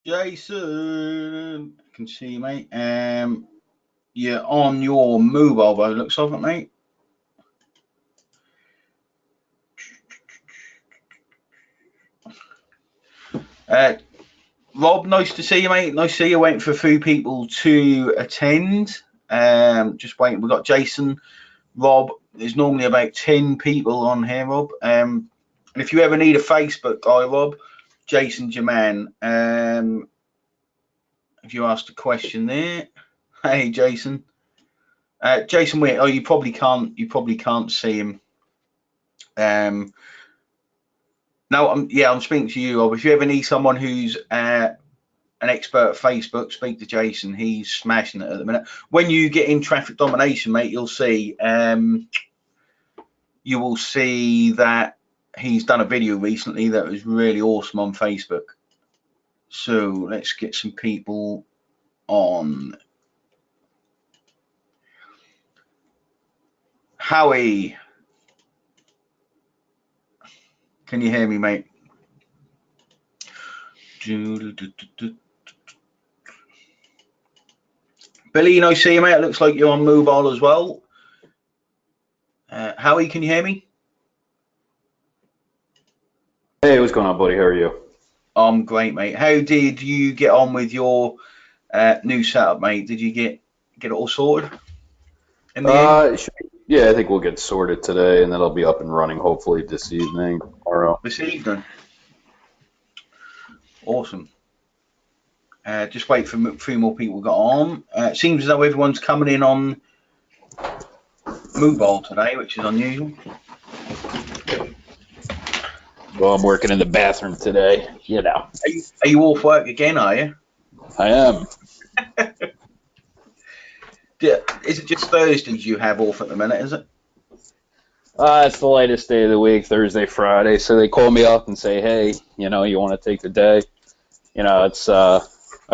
Jason, I can see you, mate. You're on your mobile, by the looks of it, mate. Rob, nice to see you, mate. Nice to see you. Waiting for a few people to attend. Just waiting. We've got Jason, Rob. There's normally about 10 people on here, Rob. And if you ever need a Facebook guy, Rob, Jason's your man. If you asked a question there, hey Jason. Jason, wait. Oh, you probably can't see him. No, I'm speaking to you, Rob. If you ever need someone who's an expert at Facebook, speak to Jason. He's smashing it at the minute. When you get in Traffic Domination, mate, you will see that he's done a video recently that was really awesome on Facebook. So let's get some people on. Howie, can you hear me, mate? Billy, nice to see you, mate. It looks like you're on mobile as well. Howie, can you hear me? Hey, what's going on, buddy? How are you? I'm great, mate. How did you get on with your new setup, mate? Did you get it all sorted? In the end? Yeah, I think we'll get sorted today, and then I'll be up and running hopefully this evening, tomorrow. This evening. Awesome. Just wait for a few more people to get on. It seems as though everyone's coming in on mobile today, which is unusual. Well, I'm working in the bathroom today, you know. Are you off work again, are you? I am. Is it just Thursdays you have off at the minute, is it? It's the latest day of the week, Thursday, Friday, so they call me up and say, hey, you want to take the day? It's I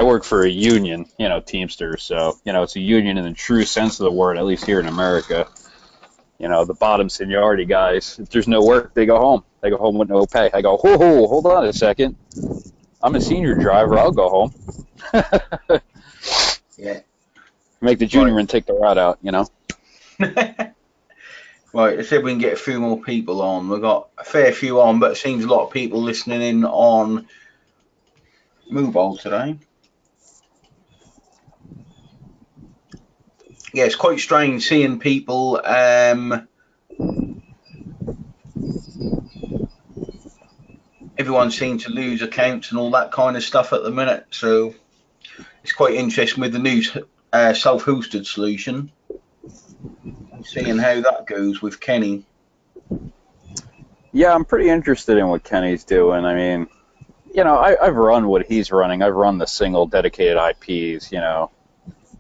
work for a union, Teamsters, so, it's a union in the true sense of the word, at least here in America. The bottom seniority guys, if there's no work, they go home. They go home with no pay. I go, hold on a second. I'm a senior driver. I'll go home. Yeah. Make the junior take the rod out, Right, let's see if we can get a few more people on. We've got a fair few on, but it seems a lot of people listening in on mobile today. Yeah, it's quite strange seeing people everyone seems to lose accounts and all that kind of stuff at the minute, so it's quite interesting with the new self-hosted solution and seeing how that goes with Kenny. Yeah, I'm pretty interested in what Kenny's doing. I mean, I've run what he's running. I've run the single dedicated IPs, Yeah.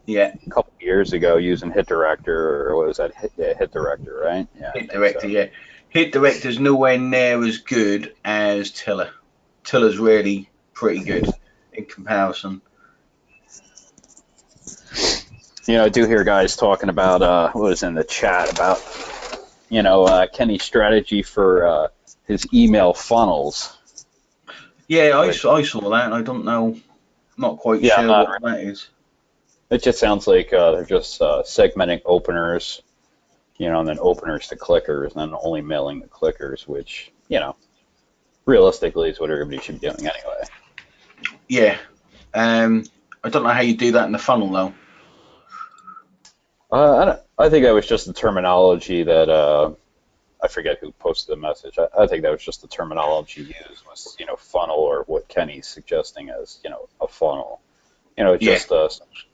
A couple of years ago using Hit Director, or what was that? Hit Director, right? Yeah. Hit Director, yeah. Hit Director's nowhere near as good as Tiller. Tiller's really pretty good in comparison. I do hear guys talking about what was in the chat about Kenny's strategy for his email funnels. Yeah, I saw that, and I don't know, not quite sure what that is. It just sounds like they're just segmenting openers, and then openers to clickers, and then only mailing the clickers, which, realistically is what everybody should be doing anyway. Yeah. I don't know how you do that in the funnel, though. I think that was just the terminology that I forget who posted the message. I think that was just the terminology used was funnel, or what Kenny's suggesting as a funnel. Just a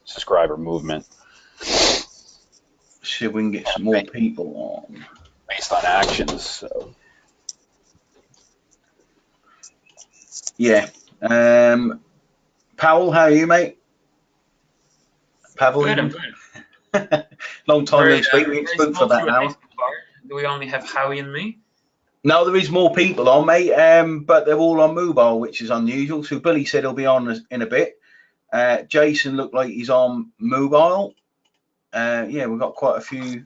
subscriber movement. See if we can get some more people on. Based on actions. So. Yeah. Powell, how are you, mate? Pavel? Good, I'm good. Long time no speak. We spoke for that hour. Do we only have Howie and me? No, there is more people on, mate, but they're all on mobile, which is unusual. So Billy said he'll be on in a bit. Jason looked like he's on mobile. Yeah, we've got quite a few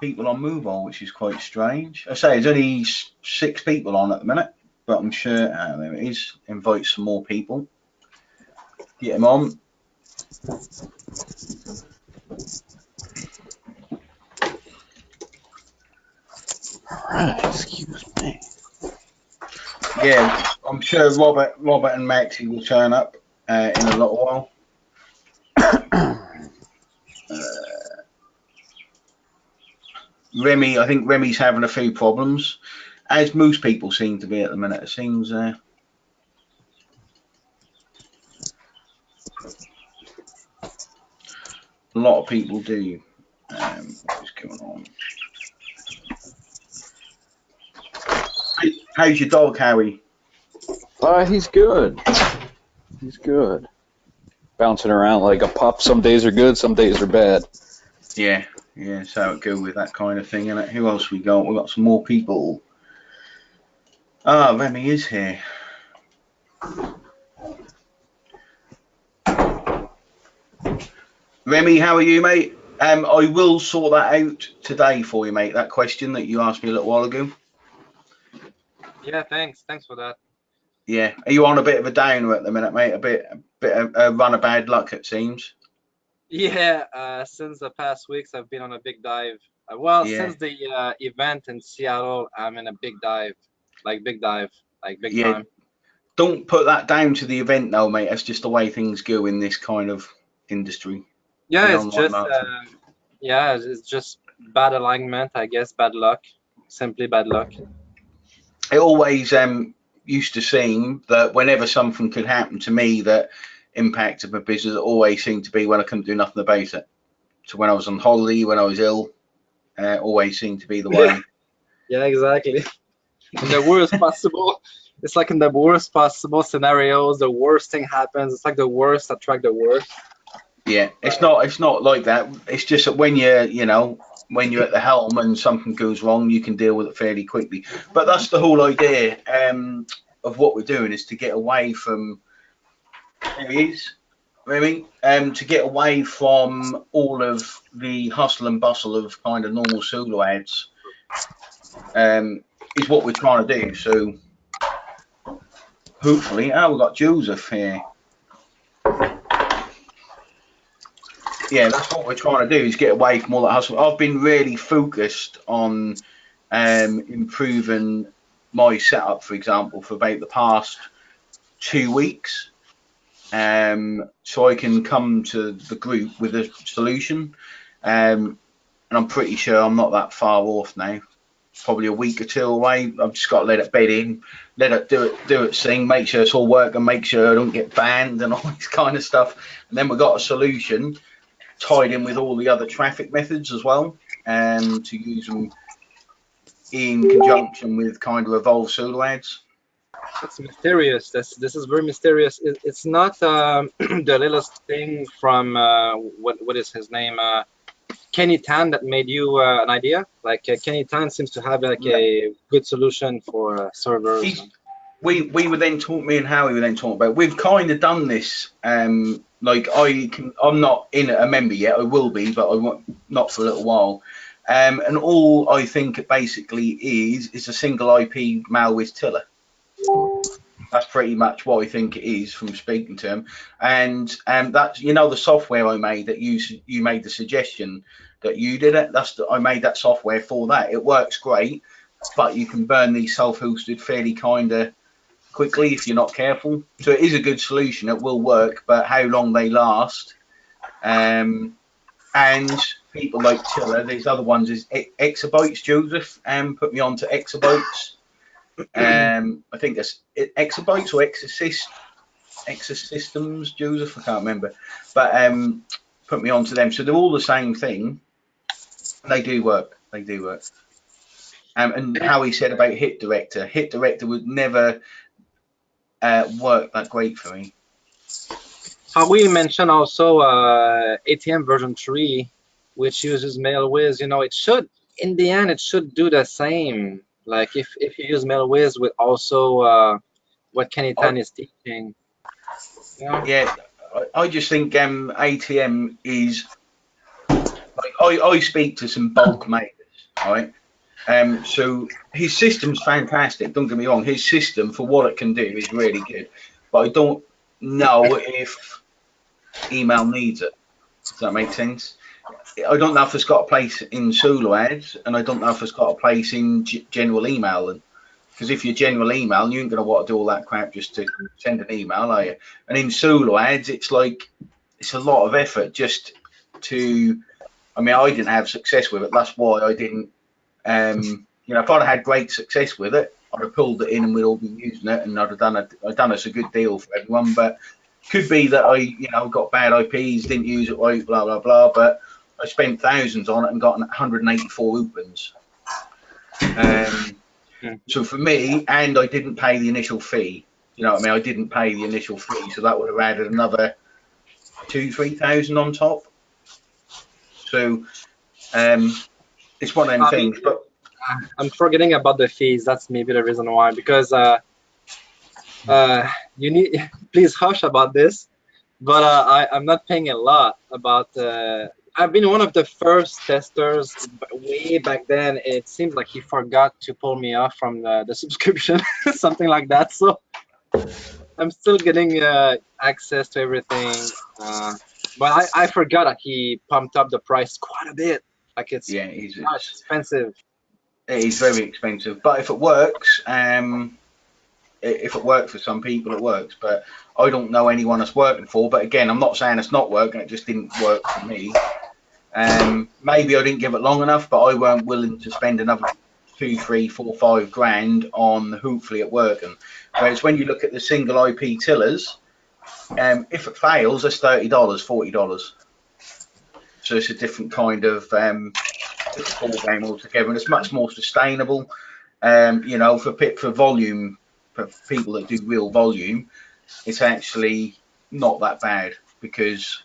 people on mobile, which is quite strange. I say there's only 6 people on at the minute. but I'm sure there it is. Invite some more people. Get them on. Right, excuse me. Yeah, I'm sure Robert and Maxie will turn up in a little while. Remy, I think Remy's having a few problems, as most people seem to be at the minute. It seems a lot of people do. What's going on? How's your dog, Howie? He's good. He's good. Bouncing around like a pup. Some days are good, some days are bad. Yeah, that's how it goes with that kind of thing, innit? Who else we got? We got some more people. Ah, Remy is here. Remy, how are you, mate? I will sort that out today for you, mate. That question that you asked me a little while ago. Yeah, thanks for that. Yeah, are you on a bit of a downer at the minute, mate? A bit of a run of bad luck, it seems. Yeah, since the past weeks I've been on a big dive. Well, Yeah, since the event in Seattle, I'm in a big dive, like big yeah. time. Don't put that down to the event, though, mate. That's just the way things go in this kind of industry, Yeah, the it's online just marketing. it's just bad alignment, I guess, bad luck, simply bad luck. It always used to seem that whenever something could happen to me that impacted my business, it always seemed to be when I couldn't do nothing about it. So when I was on holiday, when I was ill, always seemed to be the way. Yeah, exactly. In the worst possible, it's like in the worst possible scenarios, the worst thing happens. It's like the worst attract the worst. Yeah, it's not like that. It's just that when when you're at the helm and something goes wrong, you can deal with it fairly quickly. But that's the whole idea of what we're doing, is to get away from. There he is, Remy. To get away from all of the hustle and bustle of kind of normal solo ads, is what we're trying to do. So hopefully, we've got Joseph here. Yeah, that's what we're trying to do, is get away from all that hustle. I've been really focused on improving my setup, for example, for about the past 2 weeks, so I can come to the group with a solution. And I'm pretty sure I'm not that far off now. Probably a week or two away. I've just got to let it bed in, let it do it sing, make sure it's all working, make sure I don't get banned and all this kind of stuff. And then we've got a solution tied in with all the other traffic methods as well, to use them in conjunction with kind of evolved solo ads. It's mysterious. This is very mysterious. It's not the littlest thing from what is his name? Kenny Tan that made you an idea. Like Kenny Tan seems to have like Yeah. a good solution for servers. He's, we were then talking, me and Howie were then talking about, we've kind of done this. Like I'm not in a member yet. I will be, but I won't, not for a little while. And all I think it basically is a single IP Malwiz tiller. That's pretty much what I think it is from speaking to him. And that's, the software I made that you made the suggestion that you did it. I made that software for that. It works great, but you can burn these self-hosted fairly kind of quickly if you're not careful. So it is a good solution. It will work, but how long they last. And people like Tiller, these other ones is Exabytes. Joseph put me on to Exabytes. I think that's Exabytes or Exasystems, Joseph, I can't remember, but put me on to them. So they're all the same thing. They do work. And how he said about Hit Director would never work that great for me. How we mentioned also ATM version 3, which uses Mailwiz. It should, in the end, it should do the same. Like if you use Mailwiz with also what Kenny Tan is teaching. Yeah, I just think ATM is like I speak to some bulk makers, right? So his system's fantastic. Don't get me wrong. His system for what it can do is really good, but I don't know if email needs it. Does that make sense? I don't know if it's got a place in solo ads, and I don't know if it's got a place in general emailing. Because if you're general email, you ain't going to want to do all that crap just to send an email, are you? And in solo ads, it's like, it's a lot of effort just to, I mean, I didn't have success with it. That's why I didn't, you know, if I'd had great success with it, I'd have pulled it in and we'd all been using it, and I'd have done us a good deal for everyone. But could be that I, you know, got bad IPs, didn't use it right, blah, blah, blah. But I spent thousands on it and got 184 opens. So for me, and I didn't pay the initial fee. You know what I mean? I didn't pay the initial fee, so that would have added another 2,000-3,000 on top. So it's one of them things. But I'm forgetting about the fees. That's maybe the reason why. Because you need please hush about this. But I'm not paying a lot about. I've been one of the first testers way back then. It seems like he forgot to pull me off from the subscription, something like that. So I'm still getting access to everything. But I forgot that he pumped up the price quite a bit. Like it's expensive. It is very expensive. But if it works, if it works for some people, it works. But I don't know anyone that's working for. But again, I'm not saying it's not working. It just didn't work for me. Maybe I didn't give it long enough, but I weren't willing to spend another 2, 3, 4, 5 grand on hopefully it working. Whereas when you look at the single IP tillers, if it fails, it's $30, $40. So it's a different kind of ball game altogether, and it's much more sustainable. You know, for volume, for people that do real volume, it's actually not that bad because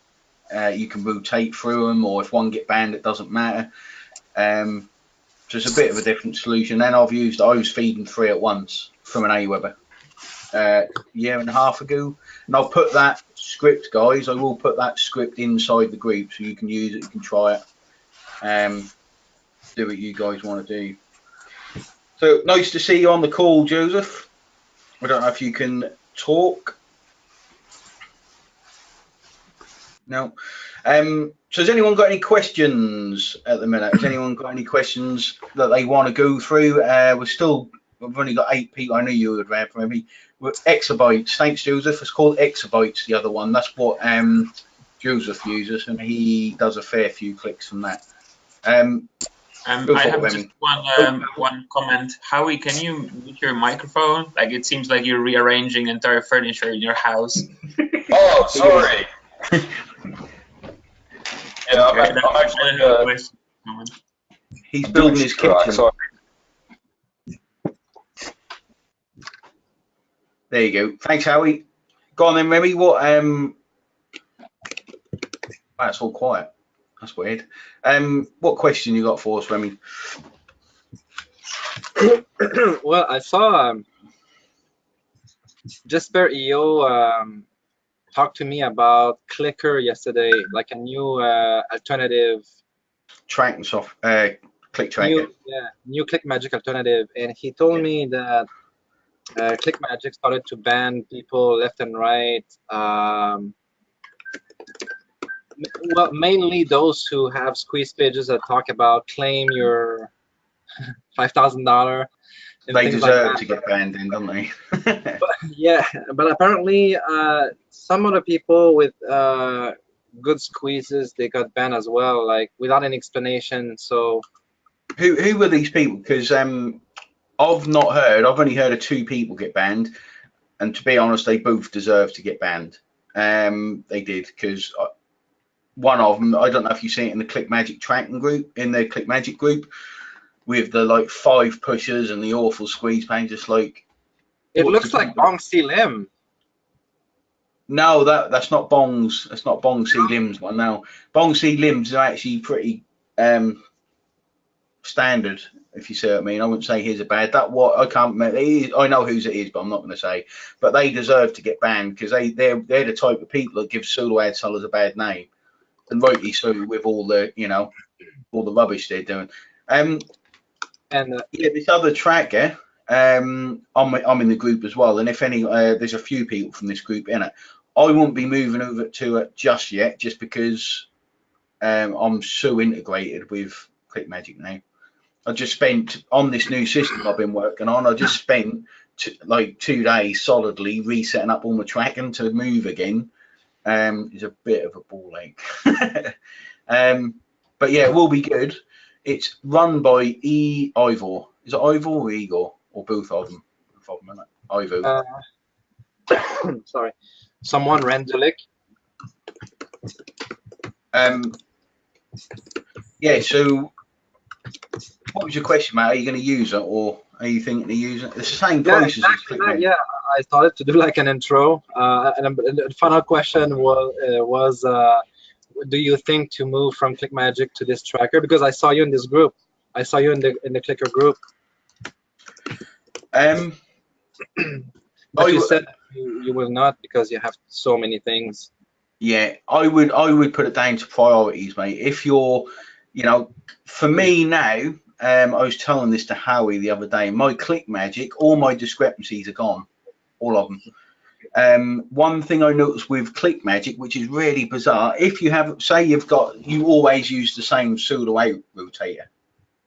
you can rotate through them, or if one get banned, it doesn't matter. So it's a bit of a different solution. Then I was feeding 3 at once from an AWeber a year and a half ago, and I'll put that script, guys. I will put that script inside the group so you can use it, you can try it, do what you guys want to do. So nice to see you on the call, Joseph. I don't know if you can talk. No. So has anyone got any questions at the minute? Has anyone got any questions that they want to go through? We've only got 8 people. I knew you would have maybe. Exabytes. Thanks, Joseph. It's called Exabytes, the other one. That's what Joseph uses, and he does a fair few clicks from that. I have just one comment. Howie, can you mute your microphone? Like, it seems like you're rearranging entire furniture in your house. Oh, sorry. Yeah, I'm actually. He's building his kitchen. Sorry. There you go. Thanks, Howie. Go on then, Remy. What? That's all quiet. That's weird. What question you got for us, Remy? Well, I saw Jesper EO talk to me about Clicker yesterday, like a new alternative tracking software, click tracker. New ClickMagick alternative, and he told me that ClickMagick started to ban people left and right. Well, mainly those who have squeeze pages that talk about claim your $5,000. They deserve to get banned, then, don't they? but apparently some other people with good squeezes, they got banned as well, like without any explanation. So who were these people? Because I've not heard. I've only heard of 2 people get banned, and to be honest, they both deserve to get banned. They did, because one of them, I don't know if you see it in the ClickMagick tracking group, in the ClickMagick group, with the like 5 pushers and the awful squeeze pain, just like it looks like Bong C Lim. No, that's not Bong's. That's not Bong C Lim's one. No, Bong C Lim's are actually pretty standard, if you see what I mean. I wouldn't say his are bad. That what I can't. I know whose it is, but I'm not going to say. But they deserve to get banned because they're the type of people that give solo ad sellers a bad name, and rightly so with all the all the rubbish they're doing. And yeah, this other tracker, I'm in the group as well, and if any, there's a few people from this group in it. I won't be moving over to it just yet, just because I'm so integrated with ClickMagic now. I just spent on this new system I've been working on. I just spent like 2 days solidly resetting up all my tracking to move again. It's a bit of a ball ache. But yeah, it will be good. It's run by Ivor. Is it Ivor or Igor or both of them? Both of them, isn't it? Ivo. Sorry, someone Rendulic. Yeah. So, what was your question, Matt? Are you going to use it, or are you thinking to use it? It's the same process. Exactly. Yeah, I started to do like an intro, and the final question was do you think to move from ClickMagic to this tracker? Because I saw you in this group. I saw you in the Clicker group. But you said you will not because you have so many things. Yeah, I would put it down to priorities, mate. If you're, for me now, I was telling this to Howie the other day. My ClickMagic, all my discrepancies are gone, all of them. One thing I noticed with ClickMagic, which is really bizarre, if you have, say, you always use the same pseudo out rotator,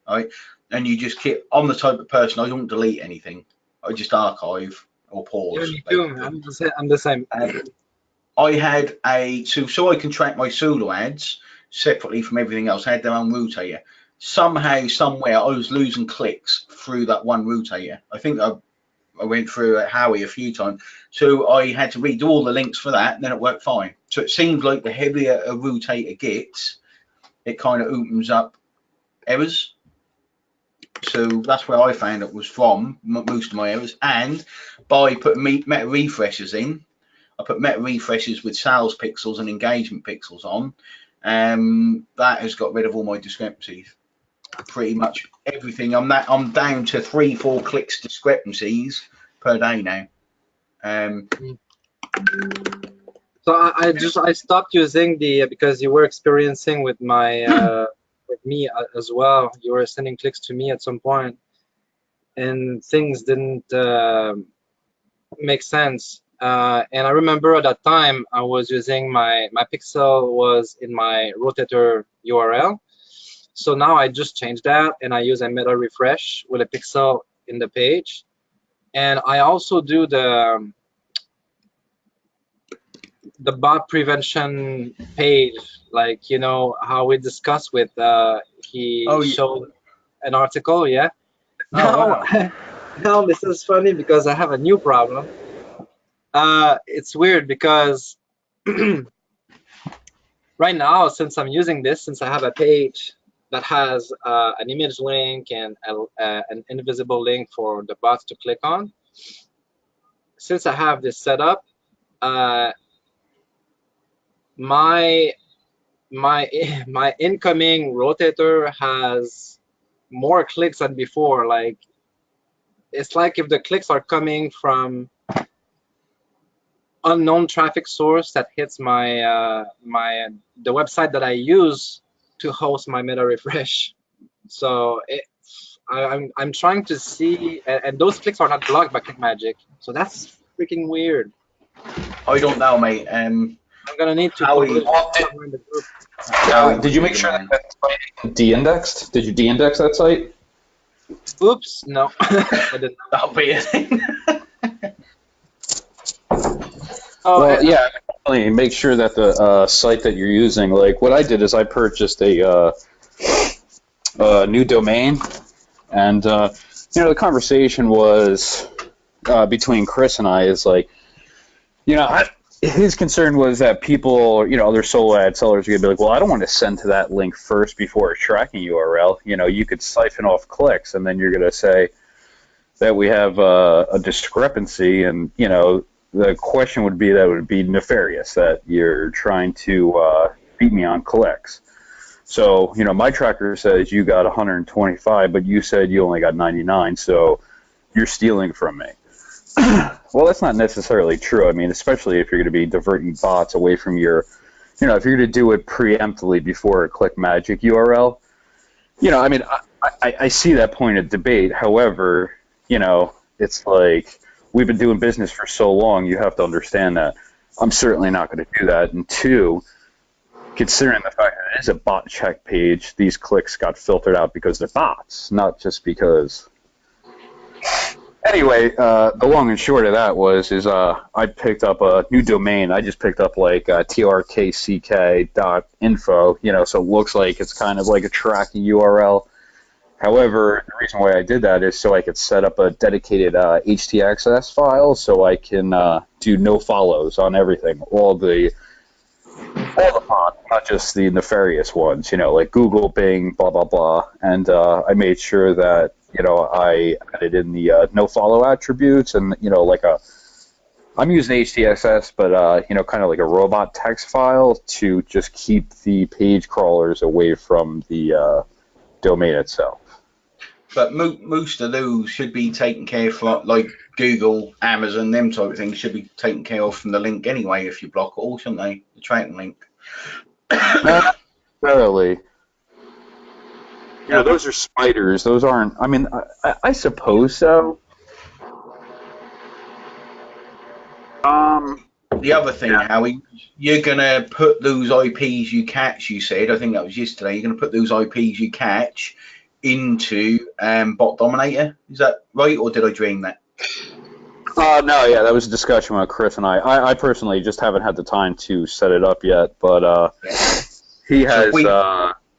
right? And you just keep. I'm the type of person, I don't delete anything. I just archive or pause. Yeah, me too. I'm the same. I had so I can track my solo ads separately from everything else. I had their own rotator. Somehow, somewhere, I was losing clicks through that one rotator. I think I went through Howie a few times. So I had to redo all the links for that, and then it worked fine. So it seems like the heavier a rotator gets, it kind of opens up errors. So that's where I found it was from, most of my errors. And by putting meta refreshers in, I put meta refreshers with sales pixels and engagement pixels on. That has got rid of all my discrepancies. Pretty much everything. I'm down to 3-4 clicks discrepancies per day now. So I stopped using because you were experiencing with my with me as well. You were sending clicks to me at some point, and things didn't make sense. And I remember at that time I was using my pixel was in my rotator URL. So now I just changed that and I use a meta refresh with a pixel in the page. And I also do the bot prevention page, like how we discussed with showed an article, yeah. Wow. Now this is funny because I have a new problem. It's weird because right now, since I'm using this, since I have a page that has an image link and an invisible link for the bots to click on, since I have this set up, my incoming rotator has more clicks than before. Like, it's like if the clicks are coming from unknown traffic source that hits my the website that I use to host my meta refresh. So I'm trying to see, and those clicks are not blocked by ClickMagic. So that's freaking weird. I don't know, mate. I'm gonna need to publish in the group. Did you make sure that site de-indexed? Did you de-index that site? Oops, no. I didn't. That'll be a thing. Well, yeah, definitely make sure that the site that you're using, like what I did is I purchased a new domain, and the conversation was between Chris and I is like, his concern was that people, other solo ad sellers are going to be like, well, I don't want to send to that link first before a tracking URL. You could siphon off clicks, and then you're going to say that we have a discrepancy, and, the question would be that it would be nefarious, that you're trying to beat me on clicks. So, my tracker says you got 125, but you said you only got 99, so you're stealing from me. Well, that's not necessarily true. I mean, especially if you're going to be diverting bots away from your, if you're going to do it preemptively before a ClickMagic URL, I see that point of debate. However, it's like we've been doing business for so long. You have to understand that I'm certainly not going to do that. And two, considering the fact that it is a bot check page, these clicks got filtered out because they're bots, not just because. Anyway, the long and short of that I picked up a new domain. I just picked up like trkck.info, so it looks like it's kind of like a tracking URL. However, the reason why I did that is so I could set up a dedicated htaccess file so I can do no follows on everything, all the bots, not just the nefarious ones, like Google, Bing, blah, blah, blah. And I made sure that, I added in the no follow attributes and, I'm using HTXS, but, kind of like a robot text file to just keep the page crawlers away from the domain itself. But most of those should be taken care of, like Google, Amazon, them type of things should be taken care of from the link anyway if you block it all, shouldn't they? The tracking link. Not necessarily. Those are spiders. Those aren't. I mean, I suppose so. The other thing, Howie, you're going to put those IPs you catch, you said, I think that was yesterday, you're going to put those IPs you catch into Bot Dominator. Is that right, or did I dream that? No, yeah, that was a discussion with Chris and I personally just haven't had the time to set it up yet, but he has.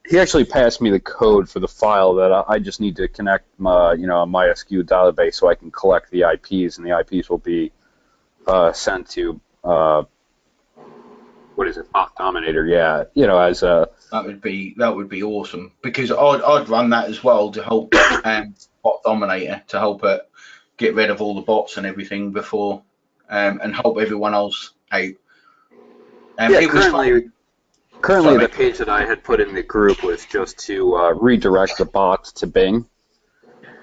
He actually passed me the code for the file that I just need to connect my, a MySQL database so I can collect the IPs, and the IPs will be sent to Bot Dominator? Yeah, as a. That would be awesome, because I'd run that as well to help Bot Dominator, to help it get rid of all the bots and everything before, and help everyone else out. Currently, the page that I had put in the group was just to redirect the bots to Bing.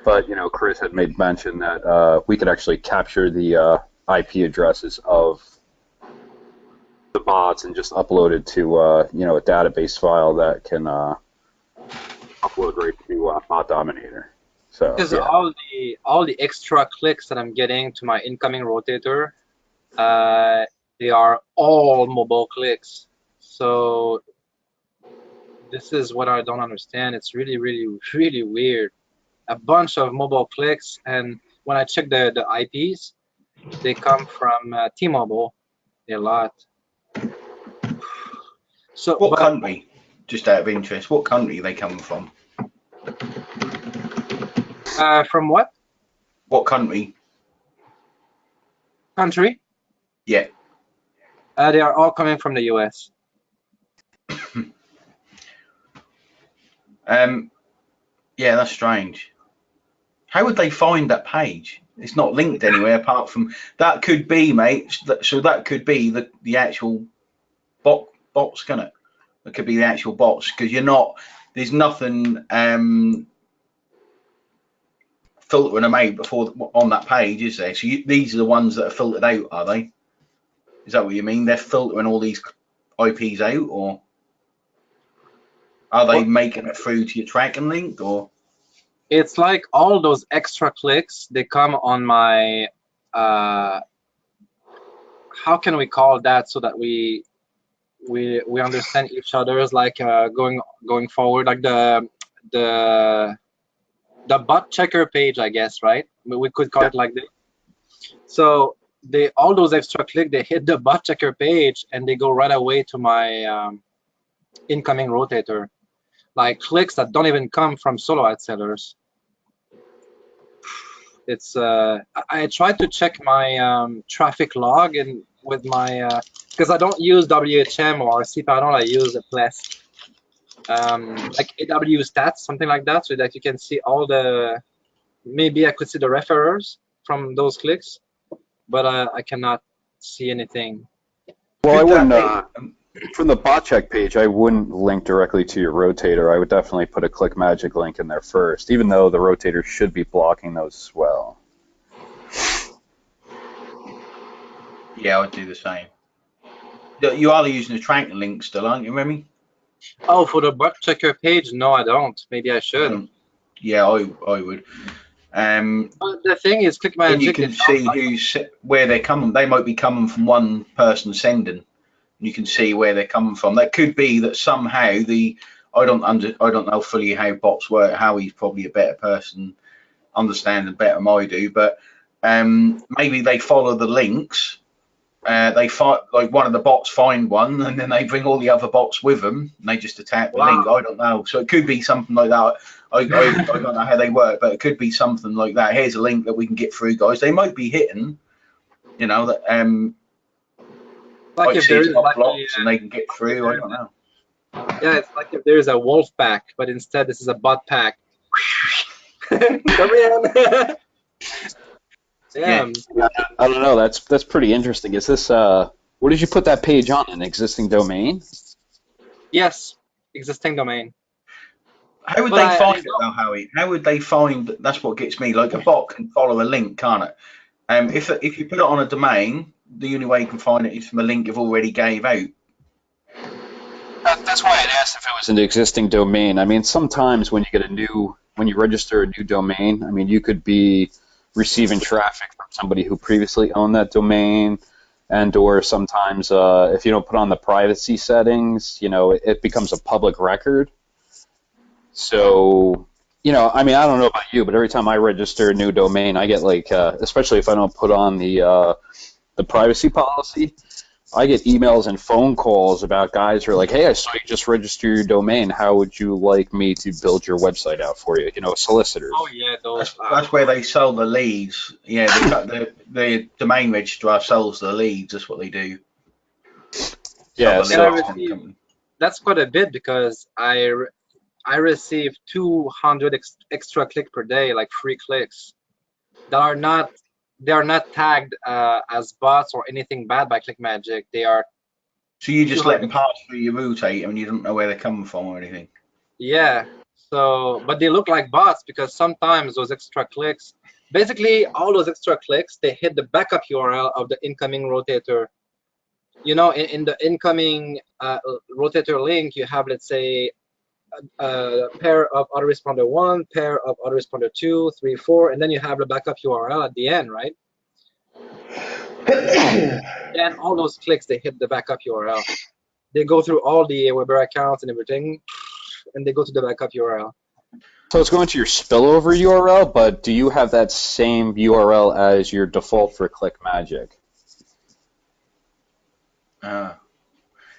But, Chris had made mention that we could actually capture the IP addresses of the bots and just upload it to, a database file that can upload right to Bot Dominator. So, Because yeah. all the extra clicks that I'm getting to my incoming rotator, they are all mobile clicks. So this is what I don't understand. It's really, really, really weird. A bunch of mobile clicks, and when I check the IPs, they come from T-Mobile a lot. So what country? Just out of interest, what country are they coming from? From what? What country? Country? Yeah. They are all coming from the US. Yeah, that's strange. How would they find that page? It's not linked anywhere apart from that. Could be, mate. So that could be the actual bots, can it? It could be the actual bots, because there's nothing filtering them out before on that page, is there? So these are the ones that are filtered out, are they? Is that what you mean? They're filtering all these IPs out, or are they making it through to your tracking link, or? It's like all those extra clicks, they come on my, how can we call that so that we understand each other's, like going forward, like the bot checker page, I guess, right? We could call it like that. So all those extra clicks, they hit the bot checker page and they go right away to my incoming rotator. Like clicks that don't even come from solo ad sellers. It's I tried to check my traffic log and with my because I don't use WHM or cPanel, I use a Pless, like AW stats, something like that, so that you can see all the. Maybe I could see the referrers from those clicks, but I cannot see anything. Well, I wouldn't. From the bot check page, I wouldn't link directly to your rotator. I would definitely put a Click Magic link in there first, even though the rotator should be blocking those as well. Yeah, I would do the same. You are using the tracking link still, aren't you, Remy? Oh, for the bot checker page, no, I don't. Maybe I should. Yeah, I would. But the thing is, And you ClickMagic, can see where they're coming. They might be coming from one person sending. You can see where they're coming from. That could be that somehow I don't know fully how bots work. Howie's probably a better person, understanding better than I do. But maybe they follow the links. They find, like, one of the bots find one, and then they bring all the other bots with them, and they just attack the link. I don't know. So it could be something like that. I don't know how they work, but it could be something like that. Here's a link that we can get through, guys. They might be hitting, that like if there is like blocks and they can get through. I don't know. Yeah, it's like if there is a wolf pack, but instead this is a bot pack. Come in. Yeah. I don't know. That's pretty interesting. Is this where did you put that page on? An existing domain? Yes, existing domain. How would they find it though, Howie? How would they find? That's what gets me. Like, a bot can follow a link, can't it? If you put it on a domain, the only way you can find it is from a link you've already gave out. That's why I asked if it was an existing domain. I mean, sometimes when you register a new domain, I mean, you could be receiving traffic from somebody who previously owned that domain, and or sometimes if you don't put on the privacy settings, it becomes a public record. So, I mean, I don't know about you, but every time I register a new domain, I get like, especially if I don't put on the privacy policy, I get emails and phone calls about guys who are like, hey, I saw you just register your domain. How would you like me to build your website out for you? Solicitors. Oh, yeah, that's where they sell the leads. Yeah, the domain registrar sells the leads. That's what they do. Yeah, that's quite a bit, because I receive 200 extra click per day, like free clicks that are not. They are not tagged as bots or anything bad by ClickMagic. They are. So you just let them pass through your routator, and you don't know where they're coming from or anything. Yeah. So, but they look like bots, because sometimes those extra clicks, basically all those extra clicks, they hit the backup URL of the incoming rotator. In the incoming rotator link, you have, let's say, a pair of autoresponder 1, pair of autoresponder 2, 3, 4, and then you have the backup URL at the end, right? And all those clicks, they hit the backup URL. They go through all the Weber accounts and everything, and they go to the backup URL. So it's going to your spillover URL, but do you have that same URL as your default for ClickMagic?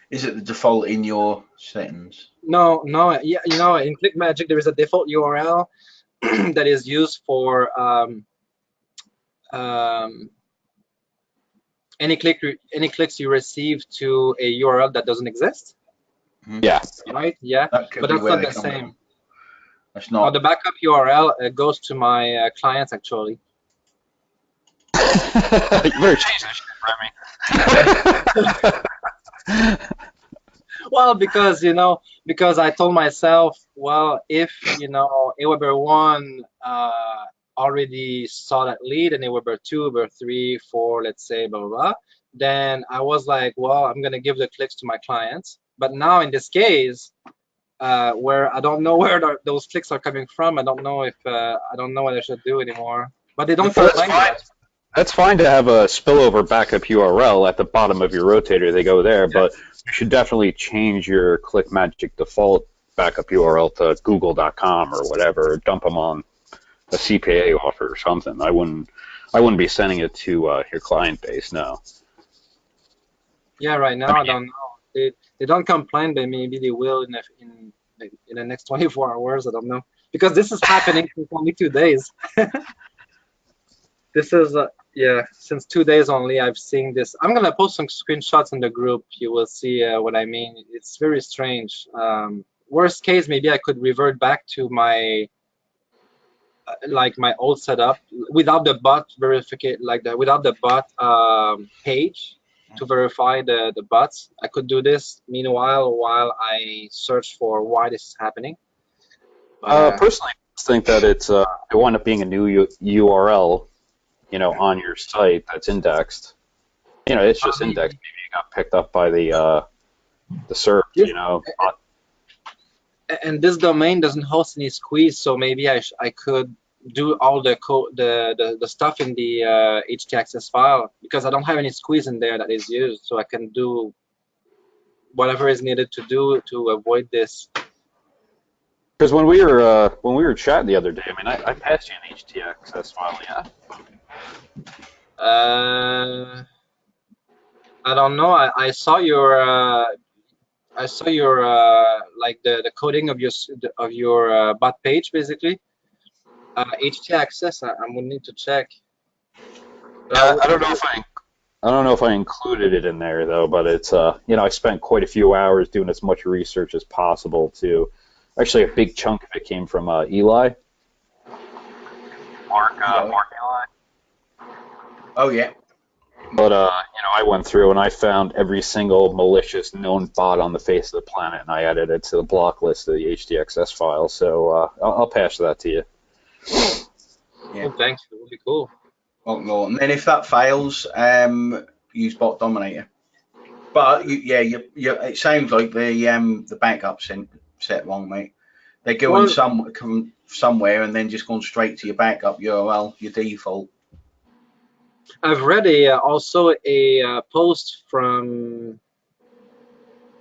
Is it the default in your settings? No. Yeah, in ClickMagic there is a default URL that is used for any clicks you receive to a URL that doesn't exist. Yeah. Right. Yeah. But that's not the same. That's not. The backup URL goes to my clients, actually. You better change that shit, Remy. Well, because I told myself, well, if Aweber 1 already saw that lead, and Aweber 2, Aweber 3, 4, let's say, blah, blah, blah, then I was like, well, I'm gonna give the clicks to my clients. But now in this case, where I don't know where those clicks are coming from, I don't know what I should do anymore. But they don't complain. That's fine to have a spillover backup URL at the bottom of your rotator. They go there, but you should definitely change your ClickMagic default backup URL to google.com or whatever. Dump them on a CPA offer or something. I wouldn't be sending it to your client base. No. Yeah, right now I don't know. They don't complain, but maybe they will in the next 24 hours. I don't know, because this is happening for only 2 days. This is since 2 days only I've seen this. I'm gonna post some screenshots in the group. You will see what I mean. It's very strange. Worst case, maybe I could revert back to my my old setup without the bot verification, without the bot page to verify the bots. I could do this meanwhile while I search for why this is happening. Personally, I think that it wound up being a new URL. On your site that's indexed. It's just indexed. Maybe it got picked up by the search. and this domain doesn't host any squeeze, so maybe I could do all the code, the stuff in the htaccess file, because I don't have any squeeze in there that is used, so I can do whatever is needed to do to avoid this. Because when we were chatting the other day, I mean, I passed you an htaccess file, yeah. I don't know. I saw your like the coding of your bot page basically. htaccess. I'm gonna need to check. Yeah, I don't know if I included it in there though, but it's you know, I spent quite a few hours doing as much research as possible to. Actually, a big chunk of it came from Eli. Mark Eli. Oh yeah. But you know, I went through and I found every single malicious known bot on the face of the planet, and I added it to the block list of the htaccess file. So I'll pass that to you. Yeah. Oh, thanks. That would be cool. Oh, and then if that fails, use bot dominator. But it sounds like the backup's set wrong, mate. They're going somewhere and then just going straight to your backup URL, your default. I've read also a post from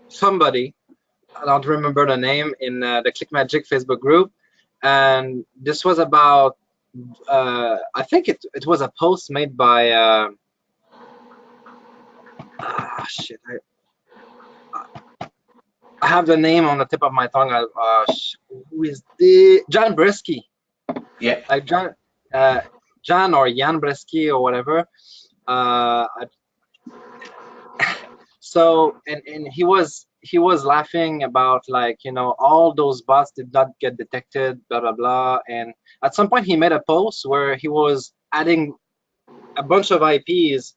somebody, I don't remember the name, in the ClickMagick Facebook group, and this was about I think it was a post made by shit, I have the name on the tip of my tongue. Who is the John Bresky? Yeah. Like John or Jan Bresky or whatever. So and he was laughing about, like, you know, all those bots did not get detected, blah blah blah. And at some point he made a post where he was adding a bunch of IPs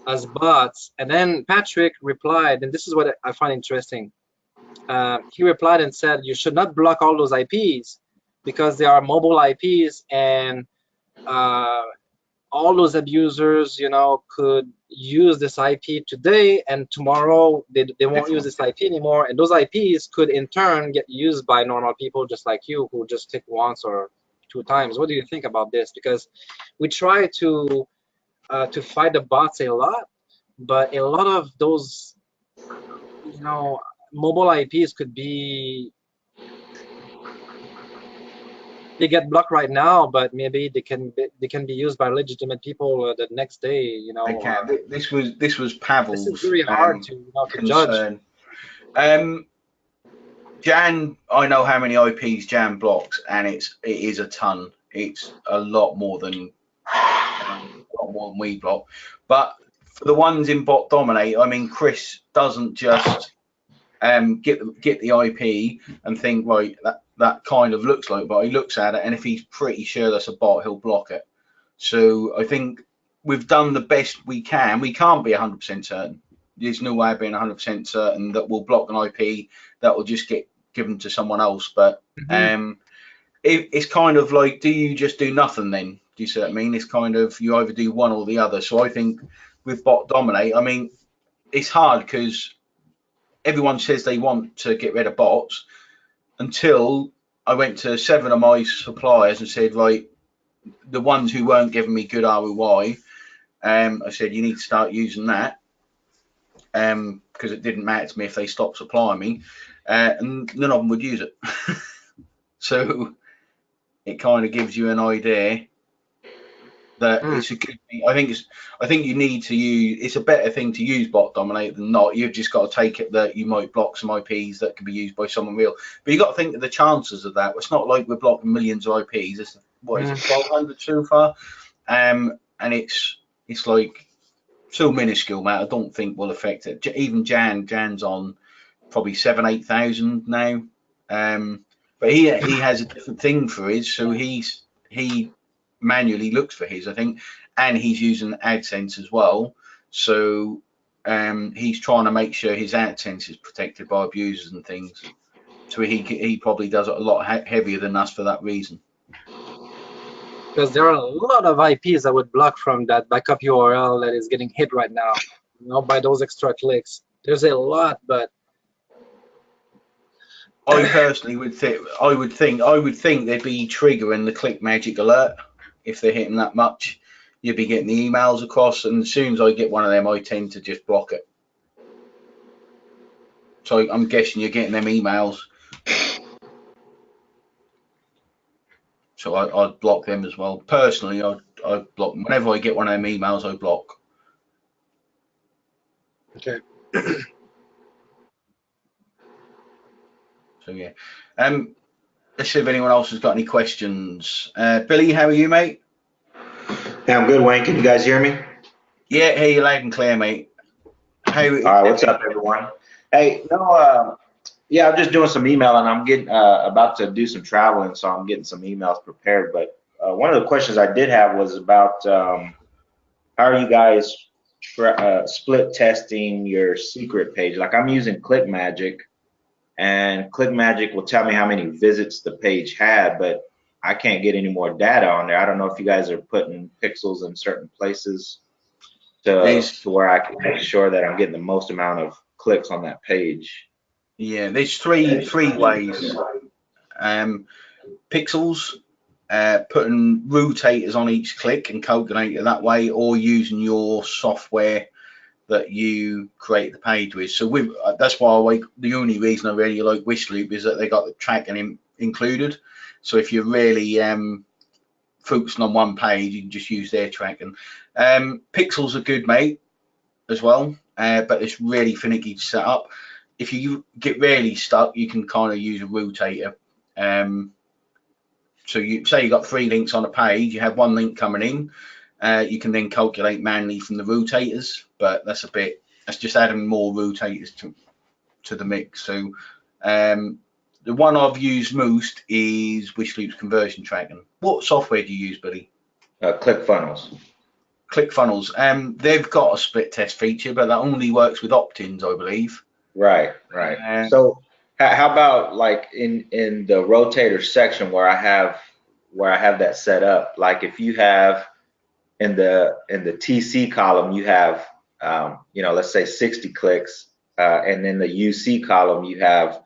as bots, and then Patrick replied, and this is what I find interesting. He replied and said, you should not block all those IPs because they are mobile IPs, and all those abusers, you know, could use this IP today, and tomorrow they won't use this IP anymore, and those IPs could in turn get used by normal people just like you, who just click once or two times. What do you think about this? Because we try to fight the bots a lot, but a lot of those, you know, mobile IPs could be, they get blocked right now, but maybe they can be used by legitimate people the next day. You know, They can. This was Pavel's. This is very hard to concern. judge. Jan, I know how many IPs Jan blocks, and it is a ton. It's a lot more than we block. But for the ones in bot dominate, I mean, Chris doesn't just get the IP and think, right, that kind of looks like, but he looks at it, and if he's pretty sure that's a bot, he'll block it. So I think we've done the best we can. We can't be 100% certain. There's no way of being 100% certain that we'll block an IP that will just get given to someone else. But it's kind of like, do you just do nothing then? Do you see what I mean? It's kind of, you either do one or the other. So I think with bot dominate, I mean, it's hard because everyone says they want to get rid of bots, until I went to 7 of my suppliers and said, right, the ones who weren't giving me good ROI, I said, you need to start using that, because it didn't matter to me if they stopped supplying me, and none of them would use it. So it kind of gives you an idea that it's a good thing. I think you need to use, it's a better thing to use bot dominate than not. You've just got to take it that you might block some IPs that can be used by someone real, but you got to think of the chances of that. It's not like we're blocking millions of IPs. It's, what is it, 1,200 so far, and it's like so minuscule, mate. I don't think will affect it. Even Jan's on probably 7,000-8,000 now, but he has a different thing for his, so he manually looks for his, I think, and he's using AdSense as well. So he's trying to make sure his AdSense is protected by abusers and things. So he probably does it a lot heavier than us for that reason. Because there are a lot of IPs I would block from that backup URL that is getting hit right now, you know, by those extra clicks. There's a lot, but I personally would think I would think they'd be triggering the click magic alert if they're hitting that much. You'd be getting the emails across, and as soon as I get one of them, I tend to just block it. So I'm guessing you're getting them emails. So I'd block them as well. Personally, I'd block whenever I get one of them emails. I block. Okay. So yeah. Let's see if anyone else has got any questions. Billy, how are you, mate? Yeah, I'm good, Wayne. Can you guys hear me? Yeah, hear you loud and clear, mate. All right, what's up, everyone? Hey, yeah, I'm just doing some emailing. I'm getting about to do some traveling, so I'm getting some emails prepared. But one of the questions I did have was about how are you guys split testing your secret page? Like I'm using ClickMagick, and ClickMagick will tell me how many visits the page had, but I can't get any more data on there. I don't know if you guys are putting pixels in certain places to where I can make sure that I'm getting the most amount of clicks on that page. Yeah, there's three ways. Pixels, putting rotators on each click and calculate it that way, or using your software that you create the page with. So that's why the only reason I really like Wishloop is that they got the tracking included. So if you're really focusing on one page, you can just use their tracking. Pixels are good, mate, as well, but it's really finicky to set up. If you get really stuck, you can kind of use a rotator. So you say you got 3 links on a page, you have 1 link coming in, you can then calculate manually from the rotators, but that's just adding more rotators to the mix. So the one I've used most is Wishloop's conversion tracking. What software do you use, buddy? ClickFunnels. ClickFunnels. They've got a split test feature, but that only works with opt-ins, I believe. Right. So how about like in the rotator section where I have that set up? Like if you have in the TC column, you have let's say 60 clicks, and in the UC column you have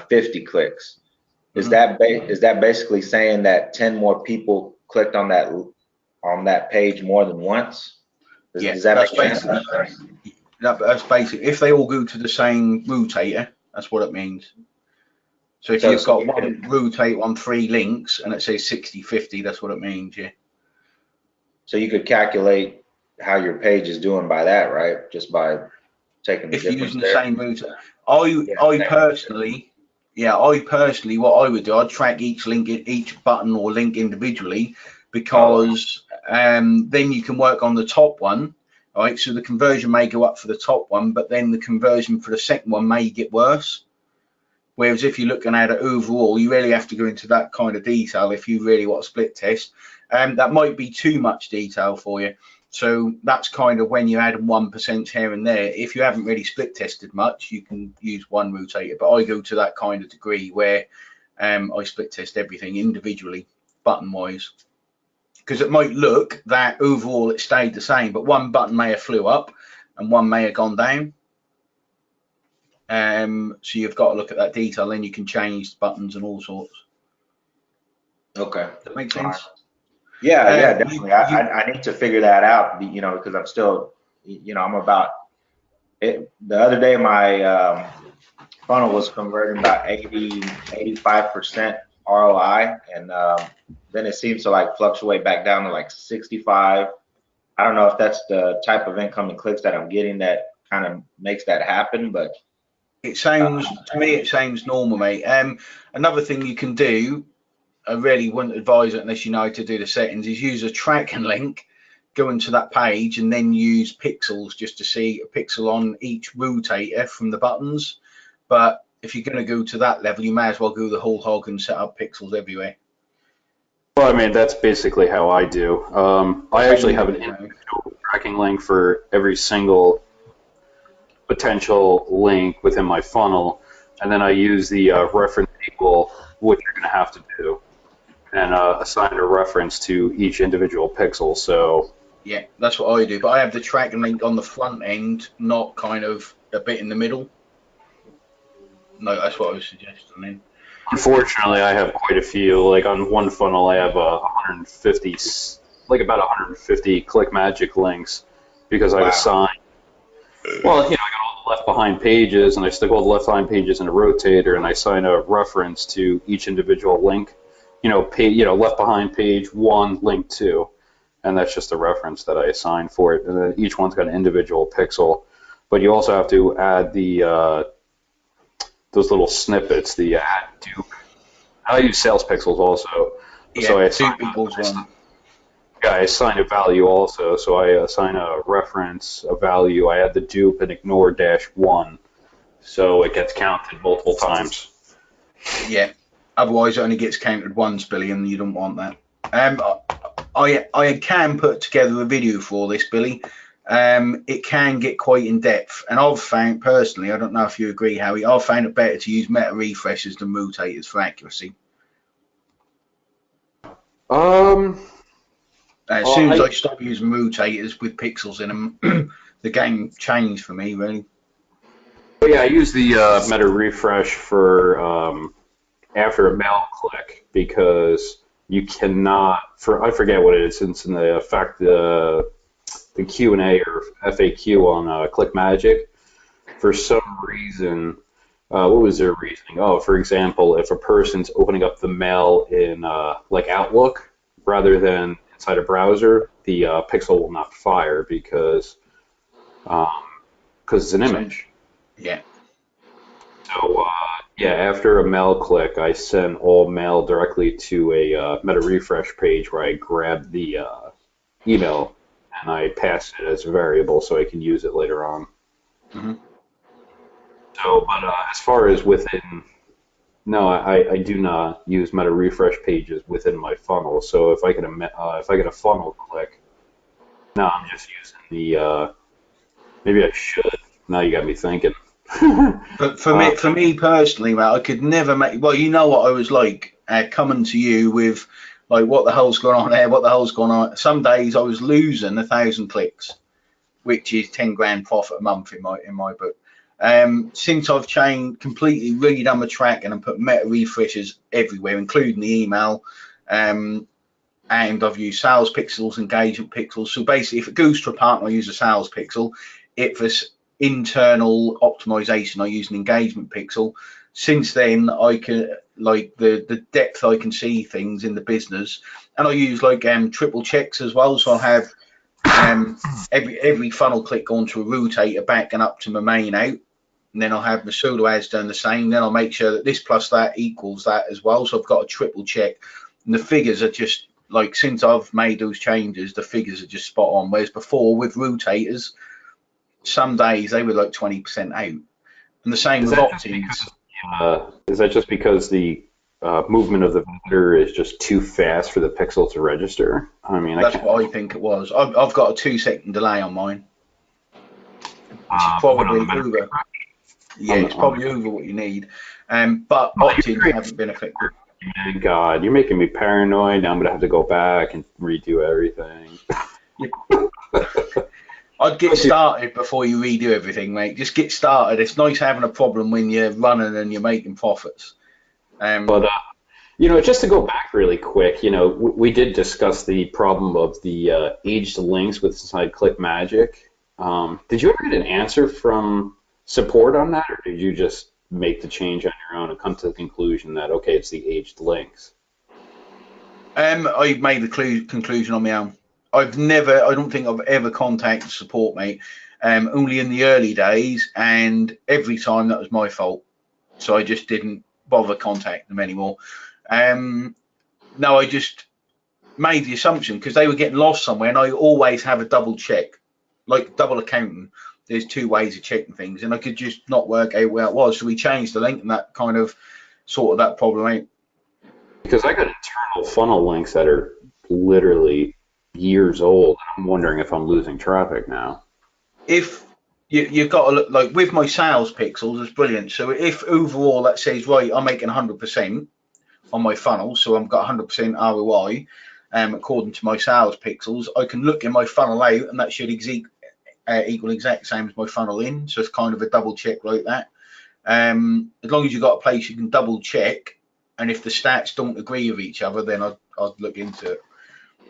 50 clicks. Is that basically saying that 10 more people clicked on that page more than once? Does that make sense? That's basically if they all go to the same rotator, that's what it means. So if you've got one rotate on 3 links and it says 60-50, that's what it means, yeah. So you could calculate how your page is doing by that, right? Just by taking the difference. If you're using the same rotator. I personally, what I would do, I'd track each button or link individually, because then you can work on the top one. Right, so the conversion may go up for the top one, but then the conversion for the second one may get worse. Whereas if you're looking at it overall, you really have to go into that kind of detail if you really want a split test. That might be too much detail for you. So that's kind of when you add 1% here and there. If you haven't really split tested much, you can use one rotator. But I go to that kind of degree where I split test everything individually, button wise. Because it might look that overall it stayed the same, but one button may have flew up and one may have gone down. So you've got to look at that detail, then you can change buttons and all sorts. Okay. Does that make sense? Yeah, definitely. I need to figure that out, because I'm still, I'm about it. The other day, my funnel was converting about 85% ROI, and then it seems to like fluctuate back down to like 65. I don't know if that's the type of incoming clicks that I'm getting that kind of makes that happen, but it sounds to me, it sounds normal, mate. Another thing you can do, I really wouldn't advise it unless you know how to do the settings, is use a tracking link, go into that page and then use pixels just to see a pixel on each rotator from the buttons. But if you're going to go to that level, you may as well go the whole hog and set up pixels everywhere. Well, I mean, that's basically how I do. I actually have an individual tracking link for every single potential link within my funnel, and then I use the reference equal, what you're going to have to do, and assign a reference to each individual pixel. So yeah, that's what I do, but I have the tracking link on the front end, not kind of a bit in the middle. No, that's what I was suggesting then. Unfortunately, I have quite a few. Like on one funnel, I have 150, like about 150 Click Magic links because I've assigned. Well, I got all the left behind pages, and I stick all the left behind pages in a rotator, and I assign a reference to each individual link. Left behind page 1, link 2, and that's just a reference that I assign for it. And then each one's got an individual pixel, but you also have to add the those little snippets, the add dupe. I use sales pixels also. Yeah, so I assign a value also. So I assign a reference, a value. I add the dupe and ignore -1, so it gets counted multiple times. Yeah. Otherwise, it only gets counted once, Billy, and you don't want that. I can put together a video for this, Billy. It can get quite in depth, and I've found personally, I don't know if you agree, Harry, I've found it better to use meta refreshers than rotators for accuracy. As soon as I stop using rotators with pixels in them, the game changed for me, really. But yeah, I use the meta refresh for after a mail click because you cannot. I forget what it is. It's in the effect the Q&A or FAQ on Click Magic. For some reason, what was their reasoning? Oh, for example, if a person's opening up the mail in like Outlook rather than inside a browser, the pixel will not fire because it's an image. Yeah. So after a mail click, I send all mail directly to a meta refresh page where I grab the email and I pass it as a variable so I can use it later on. Mm-hmm. So, but as far as within, no, I do not use meta refresh pages within my funnel. So if I get a funnel click, no, I'm just using the. Maybe I should. Now you got me thinking. But for me personally, mate, I could never make. Well, you know what I was like coming to you with, like, what the hell's going on there? What the hell's going on? Some days I was losing 1,000 clicks, which is 10 grand profit a month in my book. Since I've completely redone my tracking and put meta refreshers everywhere, including the email, and I've used sales pixels, engagement pixels. So basically, if it goes to a partner, I use a sales pixel. If it's internal optimization, I use an engagement pixel. Since then, I can, like, the depth I can see things in the business, and I use like triple checks as well. So I'll have every funnel click onto a rotator back and up to my main out, and then I'll have my solo ads done the same. Then I'll make sure that this plus that equals that as well. So I've got a triple check, and the figures are just like, since I've made those changes, the figures are just spot on. Whereas before with rotators, some days they were like 20% out, and the same with opt-ins. Is that just because the movement of the vendor is just too fast for the pixel to register? I mean, that's what I think it was. I've got a 2-second delay on mine, which is probably over. Yeah, it's probably over what you need. But opt-ins haven't been affected. Man, God, you're making me paranoid. Now I'm gonna have to go back and redo everything. I'd get started before you redo everything, mate. Just get started. It's nice having a problem when you're running and you're making profits. But just to go back really quick, we did discuss the problem of the aged links with inside Click Magic. Did you ever get an answer from support on that, or did you just make the change on your own and come to the conclusion that, okay, it's the aged links? I made the conclusion on my own. I don't think I've ever contacted support, mate. Only in the early days, and every time that was my fault. So I just didn't bother contacting them anymore. No, I just made the assumption because they were getting lost somewhere, and I always have a double check, like double accounting. There's 2 ways of checking things, and I could just not work out where it was. So we changed the link, and that kind of sorted that problem out. Because I got internal funnel links that are literally years old. I'm wondering if I'm losing traffic now. If you've got to look, like with my sales pixels, it's brilliant. So if overall that says, right, I'm making 100% on my funnel, so I've got 100% ROI, according to my sales pixels, I can look in my funnel out, and that should equal exact same as my funnel in. So it's kind of a double check like that. As long as you've got a place you can double check, and if the stats don't agree with each other, then I'd look into it.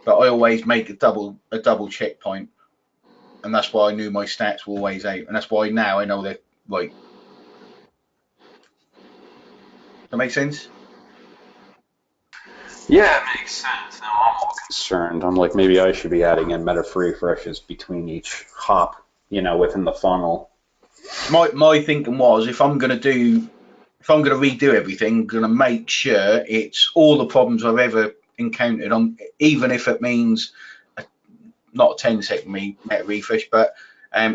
But I always make a double check point, and that's why I knew my stats were always out, and that's why now I know they're right. Does that make sense? Yeah, it makes sense. Now I'm all concerned. I'm like, maybe I should be adding in meta refreshes between each hop, within the funnel. My thinking was, if I'm going to redo everything, I'm going to make sure it's all the problems I've ever encountered on, even if it means not a 10-second meta refresh, but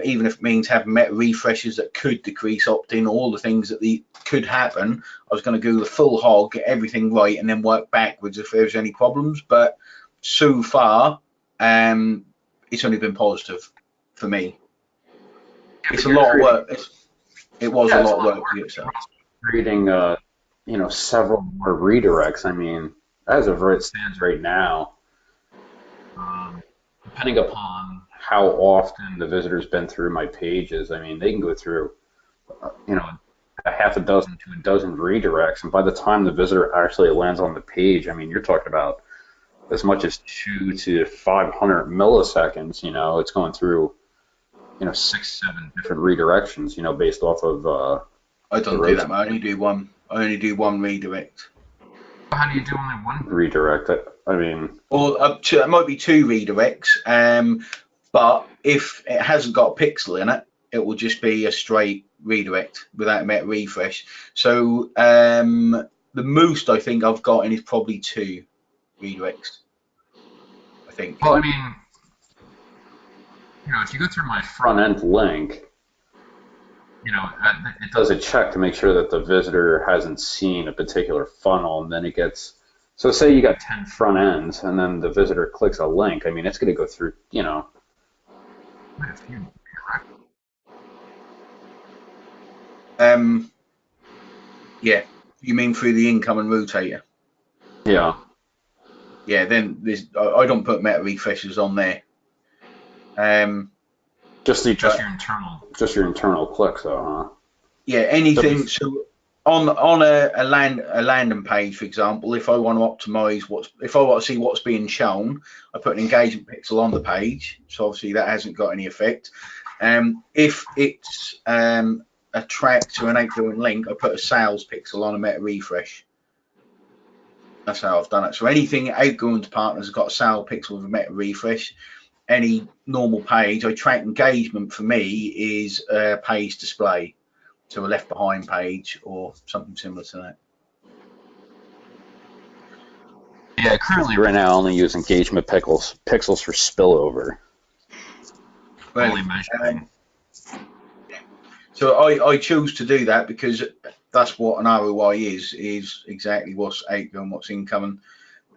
even if it means having meta refreshes that could decrease opt-in, all the things that could happen, I was going to go the full hog, get everything right, and then work backwards if there's any problems. But so far, it's only been positive for me. It's a lot of work. It was a lot of work to get started. Creating, several more redirects. I mean, as of where it stands right now, depending upon how often the visitor's been through my pages, I mean, they can go through, a half a dozen to a dozen redirects, and by the time the visitor actually lands on the page, I mean, you're talking about as much as 200 to 500 milliseconds. It's going through, 6-7 different redirections, based off of. I don't do that, man. I only do one redirect. How do you do only one redirect? I mean, or up to, it might be 2 redirects. But if it hasn't got a pixel in it, it will just be a straight redirect without a meta refresh. So the most I think I've got in is probably 2 redirects. I think. Well, I mean, if you go through my front end link, it does a check to make sure that the visitor hasn't seen a particular funnel, and then it gets. So say you got 10 front ends, and then the visitor clicks a link. I mean, it's going to go through, quite a few. Yeah, you mean through the incoming rotator? Yeah. Yeah, then I don't put meta refreshes on there. Just your internal clicks, though, huh? Yeah, anything. So on a landing page, for example, if I want to optimize if I want to see what's being shown, I put an engagement pixel on the page. So obviously that hasn't got any effect. If it's a track to an outgoing link, I put a sales pixel on a meta refresh. That's how I've done it. So anything outgoing to partners has got a sales pixel with a meta refresh. Any normal page, I track engagement for me is a page display. So a left behind page or something similar to that. Yeah, currently right now I only use engagement pixels for spillover. Only measuring. So I choose to do that because that's what an ROI is exactly what's outgoing, what's incoming.